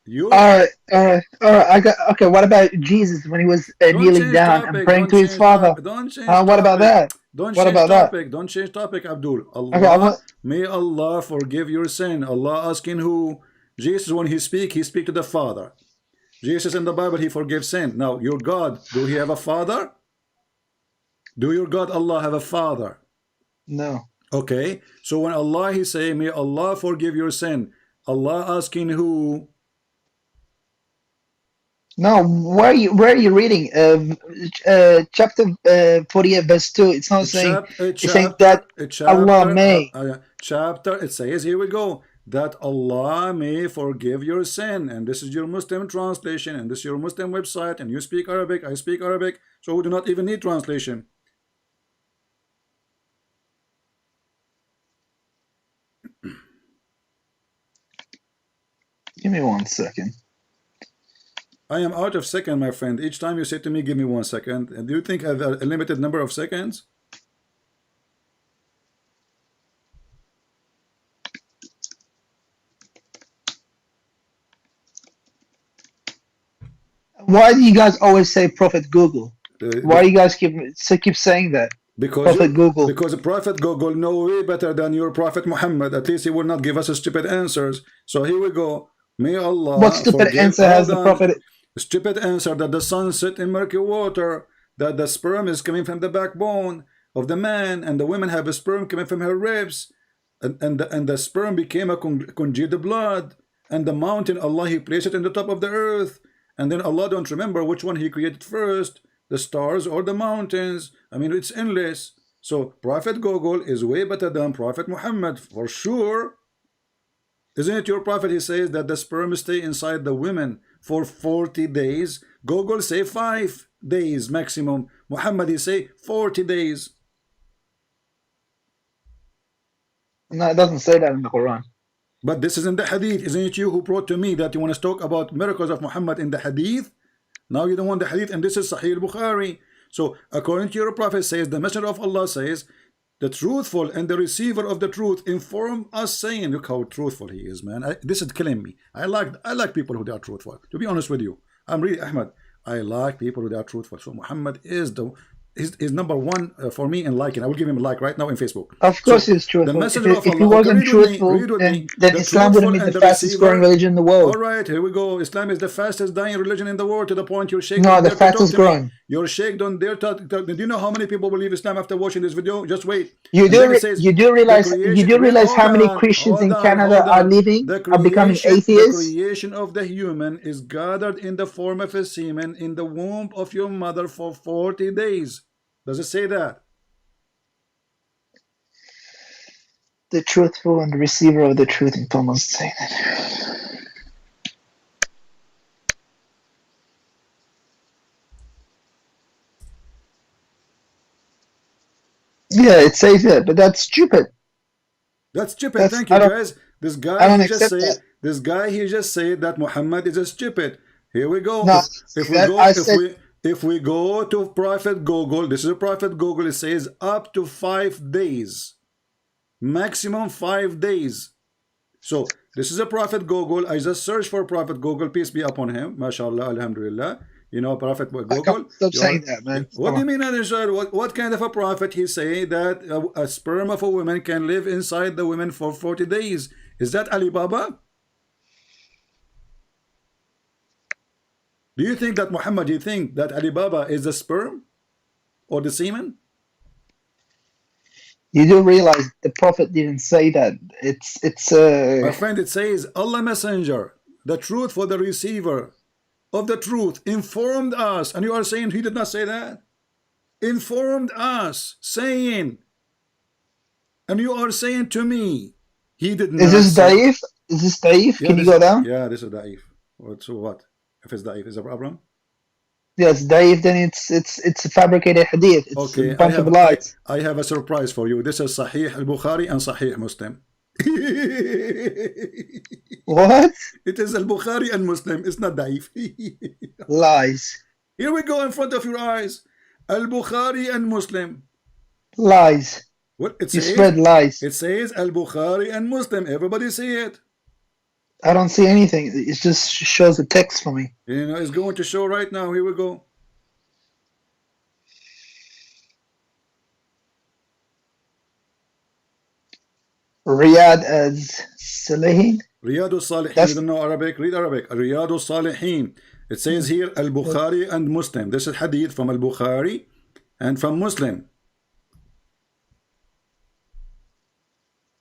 All right. I got okay. What about Jesus when he was kneeling down and praying to his Father?
Don't change
what about that?
Don't
what
change
about
topic.
That?
Don't change topic, Abdul.
Allah.
May Allah forgive your sin. Allah asking who? Jesus, when he speak to the Father. Jesus in the Bible, he forgives sin. Now, your God, do he have a father? Do your God Allah have a father?
No.
Okay, so when Allah he say, may Allah forgive your sin, Allah asking who?
No, where are you reading? Chapter 48, verse 2. It's not
A
saying,
chapter, a
it's saying that
chapter, a
Allah
chapter,
may.
chapter. It says, here we go, that Allah may forgive your sin, and this is your Muslim translation, and this is your Muslim website, and you speak Arabic, I speak Arabic, so we do not even need translation.
Give me 1 second.
I am out of second, my friend. Each time you say to me, give me 1 second, and do you think I have a limited number of seconds?
Why do you guys always say Prophet Google? Why
Uh,
do you guys keep saying that?
because
Prophet Google.
because the Prophet Google know way better than your Prophet Muhammad. At least he will not give us stupid answers. So here we go. May
What
Allah
stupid
forgive.
answer has
Hold
the
on.
Prophet?
Stupid answer that the sun set in murky water, that the sperm is coming from the backbone of the man, and the woman have a sperm coming from her ribs, and the sperm became a congealed blood, and the mountain Allah he placed it in the top of the earth, and then Allah don't remember which one he created first, the stars or the mountains. I mean, it's endless. So Prophet Google is way better than Prophet Muhammad for sure. Isn't it your prophet? He says that the sperm stay inside the women for 40 days. Google say 5 days maximum. Muhammad he say 40 days.
No, it doesn't say that in the Quran.
But this is in the hadith. Isn't it you who brought to me that you want to talk about miracles of Muhammad in the hadith? Now you don't want the hadith, and this is Sahih al-Bukhari. So according to your prophet says, the messenger of Allah says, the truthful and the receiver of the truth inform us, saying, look how truthful he is, man. This is killing me. I like people who are truthful. To be honest with you, I'm really Ahmed. I like people who are truthful. So Muhammad is the is number one for me in liking. I will give him a like right now in Facebook.
Of course,
So
he's
the
truthful.
messenger of
If he
Allah. Okay,
wasn't
read with me.
truthful,
Read with me.
then
The
Islam wouldn't
truthful
be
and
the
the
fastest growing
receiver.
religion in the
All
world.
right, here we go. Islam is the fastest dying religion in the world, to the point your sheikh
No,
don't
the
dare to talk
fastest
to me.
growing.
Your sheikh don't dare to. Do you know how many people believe Islam after watching this video? Just wait.
You
And then
do
it says
you do
the
realize
creation. Wait,
how
hold
many
on,
Christians
hold
in
on,
Canada
hold
are
on.
leaving, are becoming
The
atheists?
creation of the human is gathered in the form of a semen in the womb of your mother for 40 days. Does it say that?
The truthful and the receiver of the truth in Thomas say that. Yeah, it says that, but that's stupid.
That's stupid.
That's
Thank you, guys. This
I
guy
don't
he just
accept that.
said. This guy he just said that Muhammad is a stupid. Here we go.
No,
If we
that
go
I
if
said
we go to Prophet Google, this is a Prophet Google. It says up to 5 days, maximum 5 days. So this is a Prophet Google. I just searched for Prophet Google. Peace be upon him. MashaAllah, Alhamdulillah. You know, Prophet
come
Google.
stop
You are.
saying that, man.
What
Come
do you
on.
mean, Anishar? What kind of a prophet he say that a sperm of a woman can live inside the woman for 40 days? Is that Alibaba? Do you think that Muhammad? Do you think that Alibaba is the sperm or the semen?
You do realize the prophet didn't say that. It's
My friend, it says Allah Messenger, the truth for the receiver of the truth, informed us, and you are saying he did not say that? Informed us, saying, and you are saying to me, he did
is
not
this
say.
Daif? Is this Daif?
Yeah,
Can you
this
go down?
yeah, this is Daif. So what? If it's Daif, is a problem?
Yes, Daif, then it's a fabricated hadith. It's a
Okay,
bunch of lies.
I have a surprise for you. This is Sahih al-Bukhari and Sahih Muslim.
What?
It is al-Bukhari and Muslim. It's not Daif.
Lies.
Here we go in front of your eyes. Al-Bukhari and Muslim.
Lies.
What it
You
says?
spread lies.
It says Al-Bukhari and Muslim. Everybody see it.
I don't see anything. It just shows the text for me.
You know, it's going to show right now. Here we go.
Riyadh as Salihin.
Riyadu Salihin. You
That's
don't know Arabic? Read Arabic. Riyadu Salihin. It says here Al-Bukhari and Muslim. This is hadith from Al-Bukhari and from Muslim.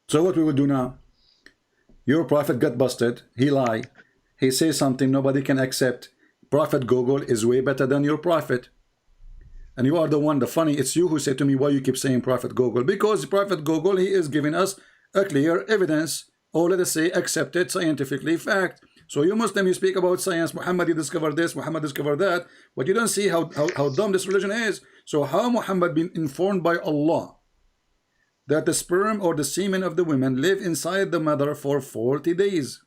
So what we will do now? Your prophet got busted. He lied. He says something nobody can accept. Prophet Google is way better than your prophet. And you are the one, the funny, it's you who say to me, why you keep saying Prophet Google? Because Prophet Google, he is giving us a clear evidence, or let us say accepted scientifically fact. So you Muslim, you speak about science, Muhammad he discovered this, Muhammad discovered that, but you don't see how dumb this religion is. So how Muhammad been informed by Allah that the sperm or the semen of the women live inside the mother for 40 days?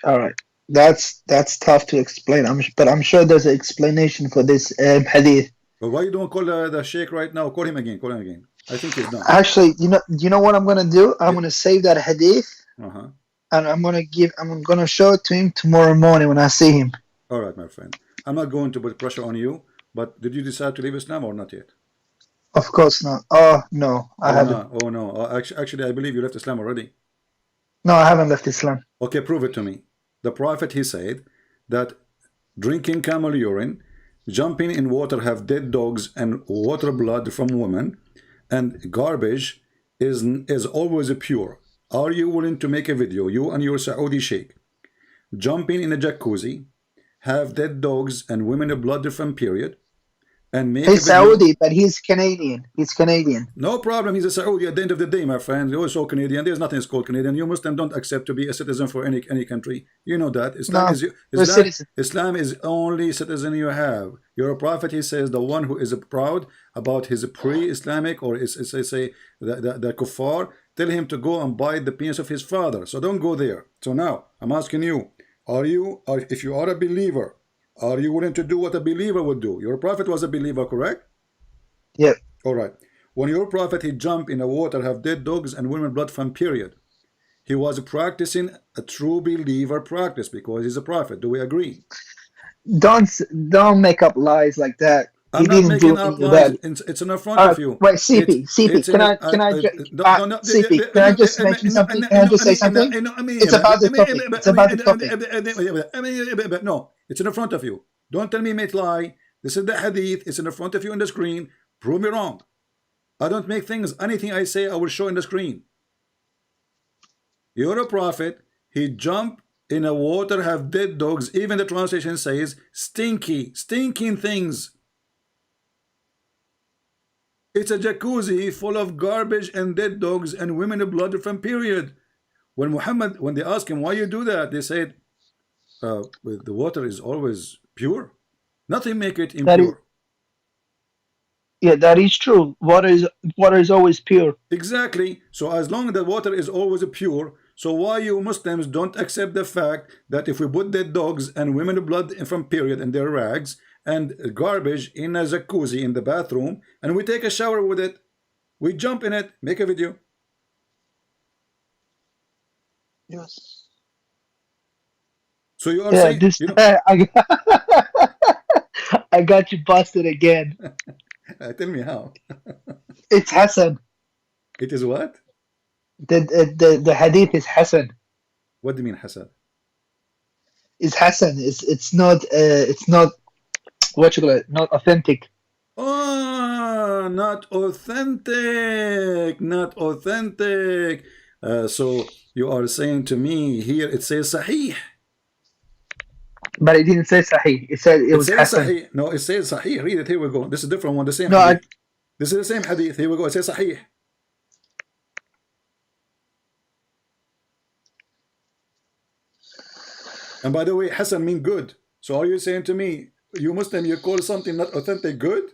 all right. That's tough to explain. But I'm sure there's an explanation for this hadith.
But why you don't call the sheikh right now? Call him again, call him again. I think he's done.
Actually, you know what I'm gonna do? I'm
Yeah.
gonna save that hadith,
Uh-huh.
and I'm gonna show it to him tomorrow morning when I see him.
All right, my friend. I'm not going to put pressure on you, but did you decide to leave Islam or not yet?
Of course not. Oh no, I haven't.
No. Oh no. Actually, I believe you left Islam already.
No, I haven't left Islam.
Okay, prove it to me. The Prophet, he said that drinking camel urine, jumping in water have dead dogs and water blood from women, and garbage is always pure. Are you willing to make a video, you and your Saudi sheikh, jumping in a jacuzzi, have dead dogs and women blood from period, and make
He's
a video?
Saudi, but he's Canadian. He's Canadian.
No problem. He's a Saudi. At the end of the day, my friend, you're also Canadian. There's nothing called Canadian. You Muslim don't accept to be a citizen for any country. You know that.
No, we're citizens.
Islam is only citizen you have. Your prophet, he says, the one who is proud about his pre-Islamic or say the kuffar, tell him to go and bite the penis of his father. So don't go there. So now I'm asking you, if you are a believer, are you willing to do what a believer would do? Your prophet was a believer, correct?
Yep.
All right. When your prophet, he jumped in the water, have dead dogs and women blood from period, he was practicing a true believer practice because he's a prophet. Do we agree?
Don't make up lies like that.
I'm
He
not
didn't
making
do
up
any of
lies.
that.
It's in front of you.
Wait, CP,
It's
can
in it.
CP, can I just mention something? Can I just say something? It's about the topic. It's about the topic.
No, it's in front of you. Don't tell me make lie. This is the hadith. It's in front of you on the screen. Prove me wrong. I don't make things. Anything I say, I will show in the screen. You're a prophet. He jumped in a water, have dead dogs. Even the translation says stinky, stinking things. It's a jacuzzi full of garbage and dead dogs and women blood from period. When they asked him why you do that, they said, the water is always pure. Nothing make it impure.
Yeah, that is true. Water is always pure.
Exactly. So as long as the water is always pure, so why you Muslims don't accept the fact that if we put dead dogs and women blood from period in their rags and garbage in a jacuzzi in the bathroom and we take a shower with it, we jump in it, make a video.
Yes.
So you are saying,
this I got you busted again.
tell me how.
It's Hassan.
It is what?
The hadith is Hassan.
What do you mean Hassan?
It's Hassan. It's not what you call it, not authentic.
Oh, not authentic, not authentic. So you are saying to me here it says Sahih.
But it didn't say Sahih. It said it was Hassan.
Sahih. No, it says Sahih. Read it. Here we go. This is a different one. The same.
No,
hadith. This is the same hadith. Here we go. It says Sahih. And by the way, Hassan mean good. So are you saying to me, you Muslim, you call something not authentic good?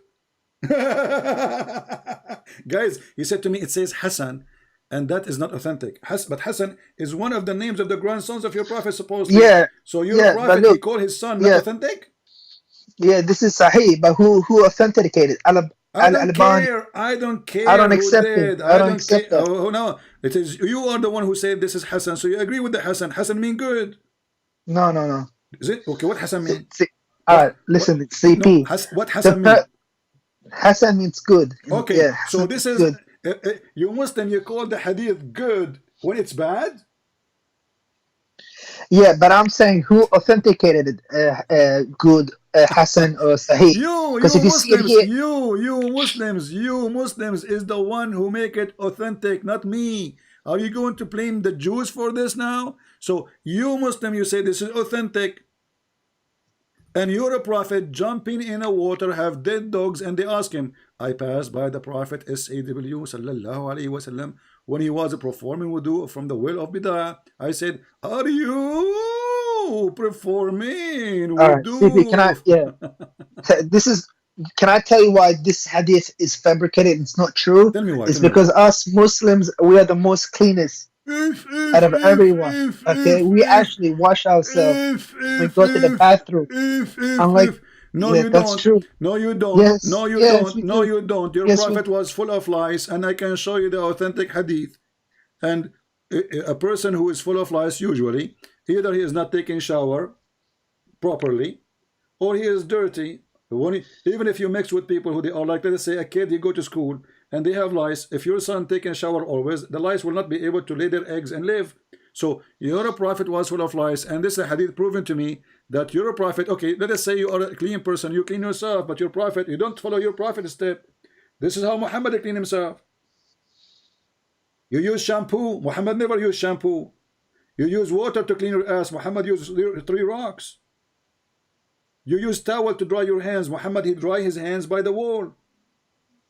Guys, he said to me, it says Hassan, and that is not authentic. But Hassan is one of the names of the grandsons of your prophet, supposedly.
Yeah.
So your prophet, look, he called his son not authentic?
Yeah, this is Sahih, but who authenticated?
I don't care. I don't care.
I don't accept it. I don't accept that.
Oh no, it is you are the one who said this is Hassan. So you agree with the Hassan? Hassan mean good.
No.
Is it okay? What Hassan mean?
Listen, CP.
No, what Hassan mean?
Hassan means good.
Okay,
yeah,
so this is you Muslim. You call the hadith good. when it's bad.
Yeah, but I'm saying who authenticated it, good, Hassan or Sahih? Because if you see it here,
You Muslims is the one who make it authentic, not me. Are you going to blame the Jews for this now? So you Muslim, you say this is authentic, and you're a prophet jumping in a water, have dead dogs, and they ask him, I passed by the Prophet SAW sallallahu alaihi wasallam when he was performing wudu from the well of Bid'ah. I said, are you performing
all right, CP, can I?
wudu?
Yeah, this is. Can I tell you why this hadith is fabricated? It's not true.
Tell me why,
It's
tell me why.
because us Muslims, we are the most cleanest
If,
out
if,
of
if,
everyone.
if,
Okay,
if,
we
if,
actually wash ourselves when we
if,
go to the bathroom. Unlike,
if. No,
yeah,
you
that's
don't.
true.
No, you don't. No,
Yes,
you
yes,
don't.
we
No,
do.
you don't. Your
Yes, we
prophet
do.
was full of lies, and I can show you the authentic hadith. And a person who is full of lies, usually, either he is not taking shower properly, or he is dirty. Even if you mix with people who they are like, let's say a kid, you go to school and they have lice. If your son taking a shower always, the lice will not be able to lay their eggs and live. So your prophet was full of lies, and this is a hadith proven to me that you're a prophet. Okay, let us say you are a clean person, you clean yourself, but your prophet, you don't follow your prophet's step. This is how Muhammad cleaned himself. You use shampoo. Muhammad never used shampoo. You use water to clean your ass. Muhammad used 3 rocks. You use towel to dry your hands. Muhammad, he dry his hands by the wall.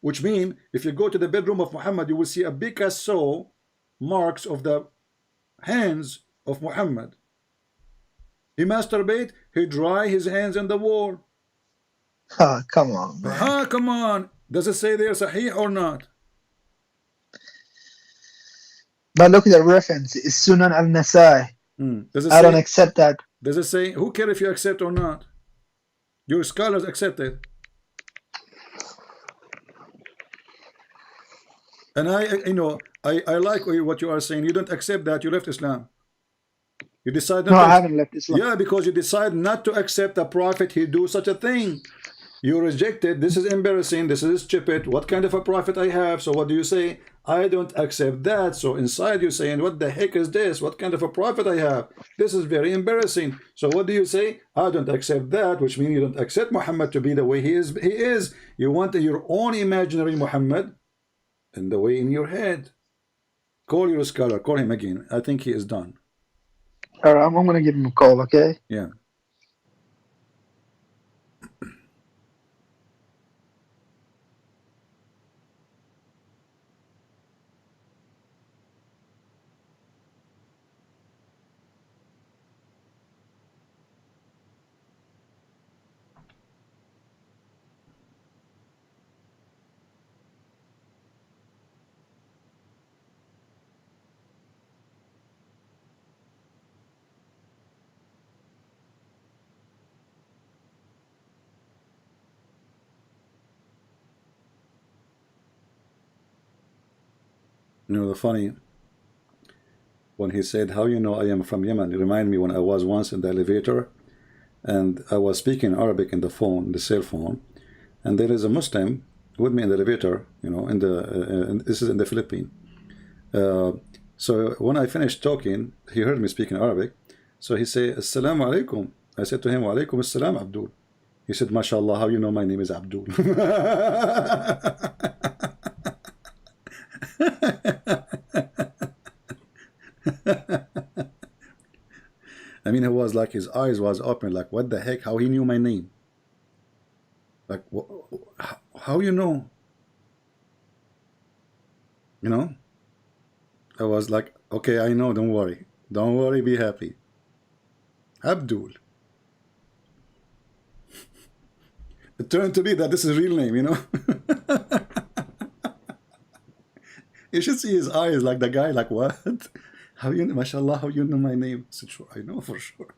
Which means, if you go to the bedroom of Muhammad, you will see a Picasso marks of the hands of Muhammad. He masturbate, he dry his hands on the wall.
Oh, come on, man.
Ah, come on. Does it say there Sahih or not?
But look at the reference. It's Sunan al-Nasai.
Does it
I don't
say,
accept that.
who care if you accept or not? Your scholars accept it. And I like what you are saying. You don't accept that. You left Islam. You decide
No,
not to.
I haven't left Islam.
Yeah, because you decide not to accept a prophet. He do such a thing. You reject it. This is embarrassing. This is stupid. What kind of a prophet I have? So what do you say? I don't accept that. So inside you're saying, what the heck is this? What kind of a prophet I have? This is very embarrassing. So what do you say? I don't accept that, which means you don't accept Muhammad to be the way he is. He is. You want your own imaginary Muhammad in the way in your head. Call your scholar. Call him again. I think he is done.
All right, I'm going to give him a call, okay?
Yeah. You know the funny, when he said, how you know I am from Yemen, it reminded me when I was once in the elevator and I was speaking Arabic in the phone, the cell phone, and there is a Muslim with me in the elevator, this is in the Philippines. So when I finished talking, he heard me speaking Arabic. So he said, Assalamu alaikum. I said to him, Wa alaikum assalam, Abdul. He said, MashaAllah, how you know my name is Abdul? I mean, he was like, his eyes was open, like, what the heck? How he knew my name? Like, how you know? You know? I was like, okay, I know, don't worry. Don't worry, be happy. Abdul. It turned to be that this is real name, You should see his eyes, like the guy, like, what? How you know, mashallah, how you know my name? I said, sure, I know for sure.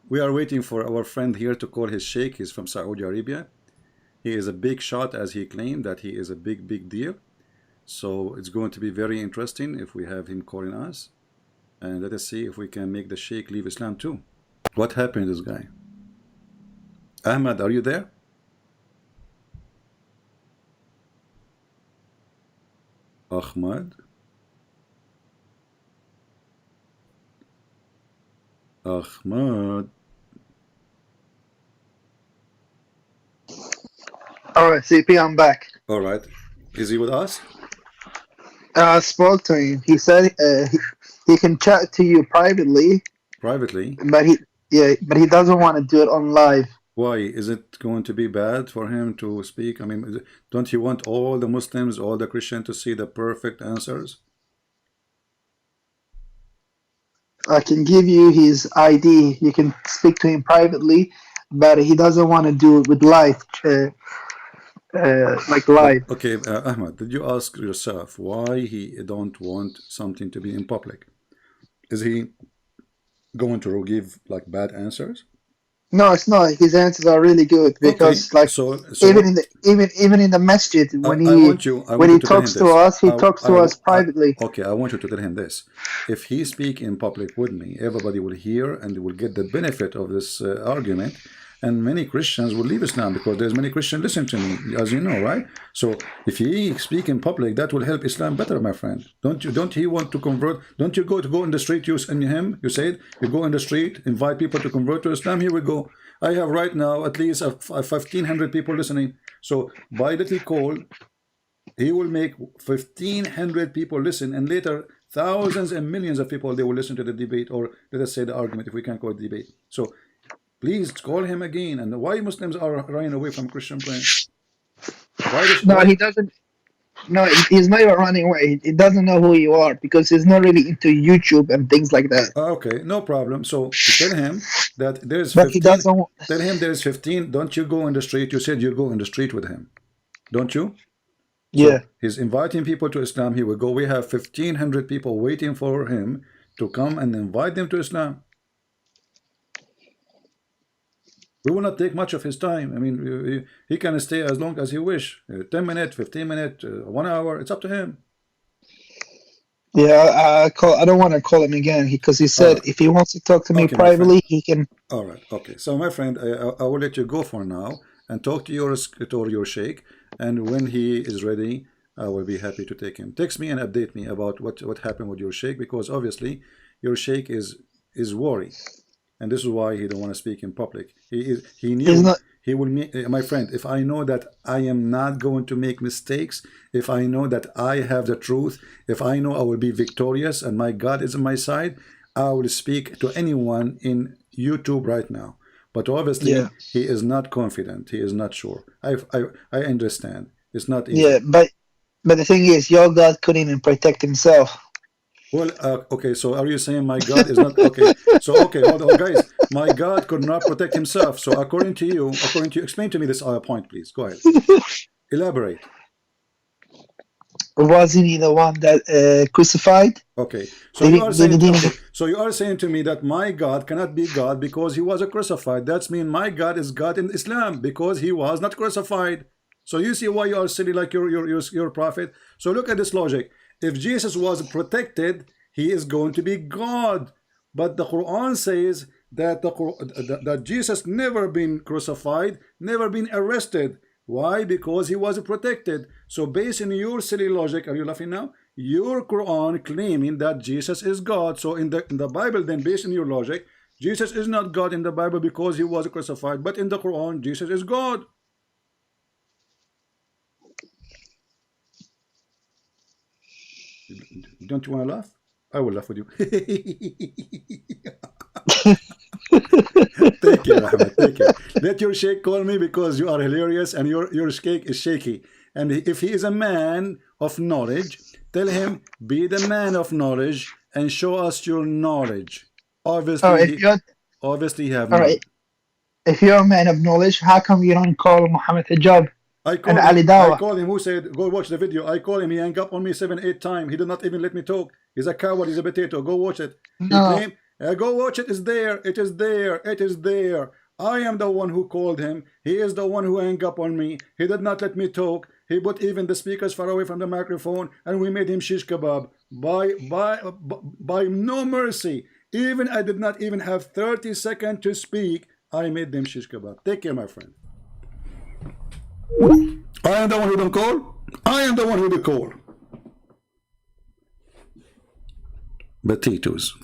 We are waiting for our friend here to call his sheikh. He's from Saudi Arabia. He is a big shot, as he claimed that he is a big deal. So it's going to be very interesting if we have him calling us. And let us see if we can make the sheikh leave Islam too. What happened to this guy? Ahmad, are you there? Ahmad? Ahmad?
All right, CP, I'm back.
All right. Is he with us?
I spoke to him. He said he can chat to you privately,
Privately?
but he doesn't want to do it on live.
Why? Is it going to be bad for him to speak? I mean, don't you want all the Muslims, all the Christians to see the perfect answers?
I can give you his ID. You can speak to him privately, but he doesn't want to do it with live, like
But
live.
okay, Ahmad, did you ask yourself why he don't want something to be in public? Is he going to give like bad answers?
No, it's not. His answers are really good
Okay,
because, like, even
so
in the even in the masjid, when
I
when
want you
he
to tell him
talks to
this.
us, he talks to us privately.
Okay, I want you to tell him this. If he speak in public with me, everybody will hear and will get the benefit of this argument. And many Christians will leave Islam because there's many Christians listen to me, as you know, right? So if he speak in public, that will help Islam better, my friend. Don't he want to convert? Don't you go in the street, you and him, you said, you go in the street, invite people to convert to Islam. Here we go. I have right now at least 1,500 people listening. So by little call, he will make 1,500 people listen, and later thousands and millions of people, they will listen to the debate, or let us say the argument, if we can call it debate. So please call him again. And why Muslims are running away from Christian praying?
No,
Why?
he doesn't. No, he's not even running away. He doesn't know who you are because he's not really into YouTube and things like that.
Okay, no problem. So tell him that there's
But he
15.
doesn't.
Tell him there's 15. Don't you go in the street. You said you go in the street with him, don't you?
Yeah.
So he's inviting people to Islam. Here we go. We have 1,500 people waiting for him to come and invite them to Islam. We will not take much of his time. I mean, he can stay as long as he wish. 10 minutes, 15 minutes, 1 hour. It's up to him.
Yeah, I don't want to call him again because he
All
said
right.
if he wants to talk to me
Okay, my friend.
privately, he can.
All right. Okay. So, my friend, I will let you go for now and talk to your sheikh. And when he is ready, I will be happy to take him. Text me and update me about what happened with your sheikh, because obviously your sheikh is worried, and this is why he don't want to speak in public. He
He's
knew
not.
he will make, my friend, if I know that I am not going to make mistakes, if I know that I have the truth, if I know I will be victorious and my God is on my side, I will speak to anyone in YouTube right now. But obviously
Yeah.
he is not confident, he is not sure. I understand, it's not
Yeah,
easy.
but the thing is, your God couldn't even protect himself.
Well, okay, so are you saying my God is not okay? So, okay, hold on, guys. My God could not protect himself. So, according to you, explain to me this point, please. Go ahead. Elaborate.
Wasn't he the one that crucified?
Okay, so
Did
you
he,
are
did he,
saying,
did he,
okay, so you are saying to me that my God cannot be God because he was a crucified. That's mean my God is God in Islam because he was not crucified. So you see why you are silly like your prophet. So look at this logic. If Jesus was protected, he is going to be God. But the Quran says that that Jesus never been crucified, never been arrested. Why? Because he was protected. So based on your silly logic, are you laughing now? Your Quran claiming that Jesus is God. So in the Bible, then based on your logic, Jesus is not God in the Bible because he was crucified. But in the Quran, Jesus is God. Don't you want to laugh? I will laugh with you. Take care, Ahmed. Take care. Let your sheikh call me because you are hilarious and your sheikh is shaky. And if he is a man of knowledge, tell him, be the man of knowledge and show us your knowledge.
oh,
Obviously,
if you're
he have
all right,
none.
if you're a man of knowledge, how come you don't call Muhammad Hijab and Ali
I
Dawa?
called him, who said, go watch the video. I called him, he hung up on me 7, 8 times. He did not even let me talk. He's a coward, he's a potato. Go watch it. He
No,
claimed, go watch it, it's there, it is there, it is there. I am the one who called him. He is the one who hung up on me. He did not let me talk. He put even the speakers far away from the microphone, and we made him shish kebab. By no mercy. Even I did not even have 30 seconds to speak. I made them shish kebab. Take care, my friend. I am the one who don't call. I am the one who do call. Potatoes.